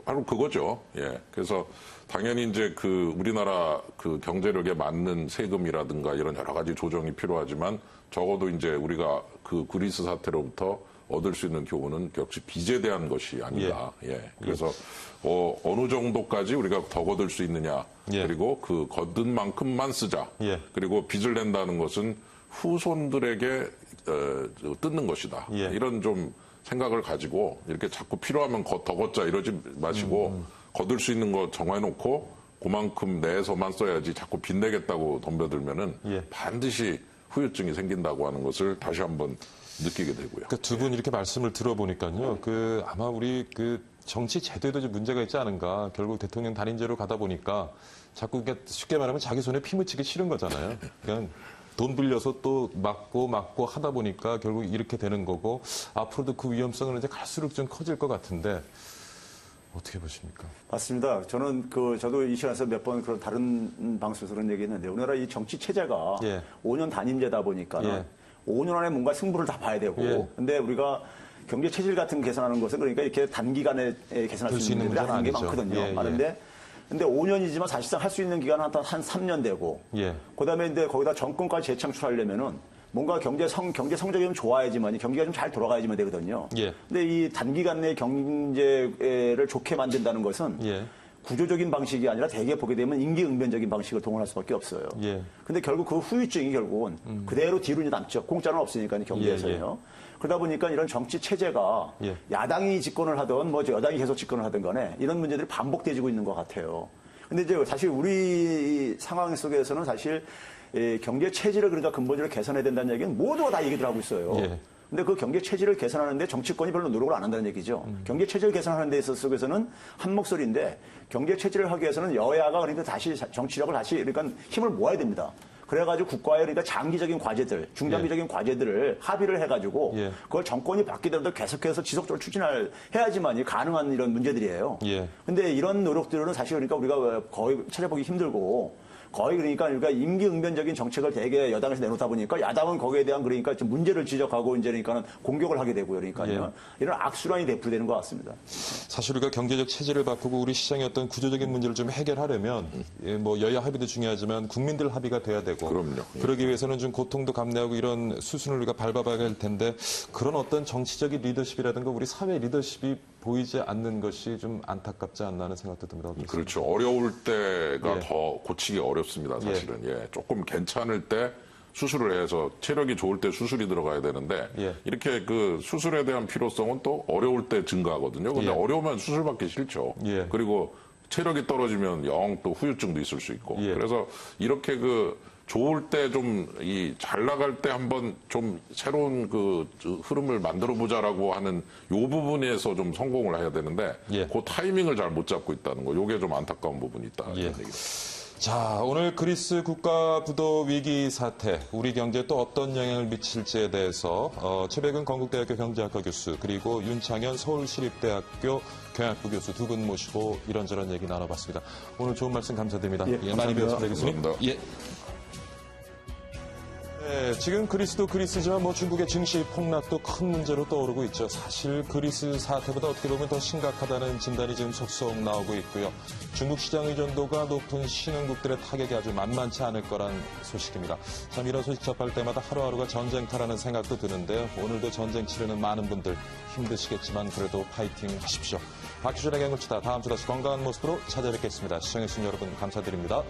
바로 그거죠. 예. 그래서 당연히 이제 우리나라 경제력에 맞는 세금이라든가 이런 여러 가지 조정이 필요하지만 적어도 이제 우리가 그리스 사태로부터 얻을 수 있는 교훈은 역시 빚에 대한 것이 아닌가. 예. 그래서 어느 정도까지 우리가 더 거둘 수 있느냐. 그리고 거둔 만큼만 쓰자. 그리고 빚을 낸다는 것은 후손들에게 뜯는 것이다. 이런 좀 생각을 가지고 이렇게 자꾸 필요하면 더 걷자 이러지 마시고 거둘 수 있는 거 정해놓고 그만큼 내에서만 써야지 자꾸 빚내겠다고 덤벼들면은 반드시 후유증이 생긴다고 하는 것을 다시 한번 느끼게 되고요. 그러니까 두 분 이렇게 말씀을 들어보니까요. 아마 우리 정치 제도에도 좀 문제가 있지 않은가. 결국 대통령 단임제로 가다 보니까 자꾸 쉽게 말하면 자기 손에 피 묻히기 싫은 거잖아요. 그러니까 돈 빌려서 또 막고 하다 보니까 결국 이렇게 되는 거고 앞으로도 그 위험성은 이제 갈수록 좀 커질 것 같은데 어떻게 보십니까? 맞습니다. 저는 저도 이 시간에서 몇 번 그런 다른 방송에서 그런 얘기했는데 우리나라 이 정치 체제가 5년 단임제다 보니까 5년 안에 뭔가 승부를 다 봐야 되고 근데 우리가 경제 체질 같은 개선하는 것은 그러니까 이렇게 단기간에 개선할 수 있는 문제가 아닌 게 많거든요. 근데 5년이지만 사실상 할 수 있는 기간은 한 3년 되고 그다음에 이제 거기다 정권까지 재창출하려면은 뭔가 경제 성적이 좀 좋아야지만 경기가 좀 잘 돌아가야지만 되거든요. 근데 이 단기간 내 경제를 좋게 만든다는 것은 구조적인 방식이 아니라 대개 보게 되면 임기응변적인 방식을 동원할 수밖에 없어요. 근데 결국 그 후유증이 결국은 그대로 뒤로 남죠. 공짜는 없으니까 경제에서요. 그러다 보니까 이런 정치 체제가 야당이 집권을 하든 여당이 계속 집권을 하든 간에 이런 문제들이 반복되지고 있는 것 같아요. 근데 이제 사실 우리 상황 속에서는 사실 경제 체질을 그러니까 근본적으로 개선해야 된다는 얘기는 모두가 다 얘기를 하고 있어요. 근데 그 경제 체질을 개선하는데 정치권이 별로 노력을 안 한다는 얘기죠. 경제 체질을 개선하는 데 있어서는 한 목소리인데 경제 체질을 하기 위해서는 여야가 그러니까 다시 정치력을 그러니까 힘을 모아야 됩니다. 그래가지고 국가의 그러니까 장기적인 과제들, 중장기적인 과제들을 합의를 해가지고 그걸 정권이 바뀌더라도 계속해서 지속적으로 해야지만이 가능한 이런 문제들이에요. 근데 이런 노력들은 사실 그러니까 우리가 거의 찾아보기 힘들고 거의 그러니까 임기응변적인 정책을 대개 여당에서 내놓다 보니까 야당은 거기에 대한 그러니까 좀 문제를 지적하고 이제 그러니까는 공격을 하게 되고요. 그러니까요. 이런 악순환이 대표되는 것 같습니다. 사실 우리가 경제적 체질을 바꾸고 우리 시장의 어떤 구조적인 문제를 좀 해결하려면 여야 합의도 중요하지만 국민들 합의가 돼야 되고 그럼요. 그러기 위해서는 좀 고통도 감내하고 이런 수순을 우리가 밟아봐야 할 텐데 그런 어떤 정치적인 리더십이라든가 우리 사회 리더십이 보이지 않는 것이 좀 안타깝지 않나 하는 생각도 듭니다. 어떻습니까? 그렇죠. 어려울 때가 더 고치기 어렵습니다. 사실은. 조금 괜찮을 때 수술을 해서 체력이 좋을 때 수술이 들어가야 되는데 이렇게 수술에 대한 필요성은 또 어려울 때 증가하거든요. 근데 어려우면 수술받기 싫죠. 그리고 체력이 떨어지면 영 또 후유증도 있을 수 있고. 그래서 이렇게 좋을 때 잘 나갈 때 한번 좀 새로운 흐름을 만들어 보자라고 하는 요 부분에서 좀 성공을 해야 되는데 그 타이밍을 잘 못 잡고 있다는 거. 요게 좀 안타까운 부분이 있다. 이런 얘기입니다. 자, 오늘 그리스 국가부도 위기 사태, 우리 경제에 또 어떤 영향을 미칠지에 대해서 최백은 건국대학교 경제학과 교수 그리고 윤창현 서울시립대학교 경영학부 교수 두 분 모시고 이런저런 얘기 나눠봤습니다. 오늘 좋은 말씀 감사드립니다. 많이 배웠습니다, 교수님. 감사합니다. 네, 지금 그리스도 그리스지만 중국의 증시 폭락도 큰 문제로 떠오르고 있죠. 사실 그리스 사태보다 어떻게 보면 더 심각하다는 진단이 지금 속속 나오고 있고요. 중국 시장 의존도가 높은 신흥국들의 타격이 아주 만만치 않을 거란 소식입니다. 참 이런 소식 접할 때마다 하루하루가 전쟁터라는 생각도 드는데요. 오늘도 전쟁 치르는 많은 분들 힘드시겠지만 그래도 파이팅 하십시오. 박희준의 경을치다 다음 주 다시 건강한 모습으로 찾아뵙겠습니다. 시청해주신 여러분 감사드립니다.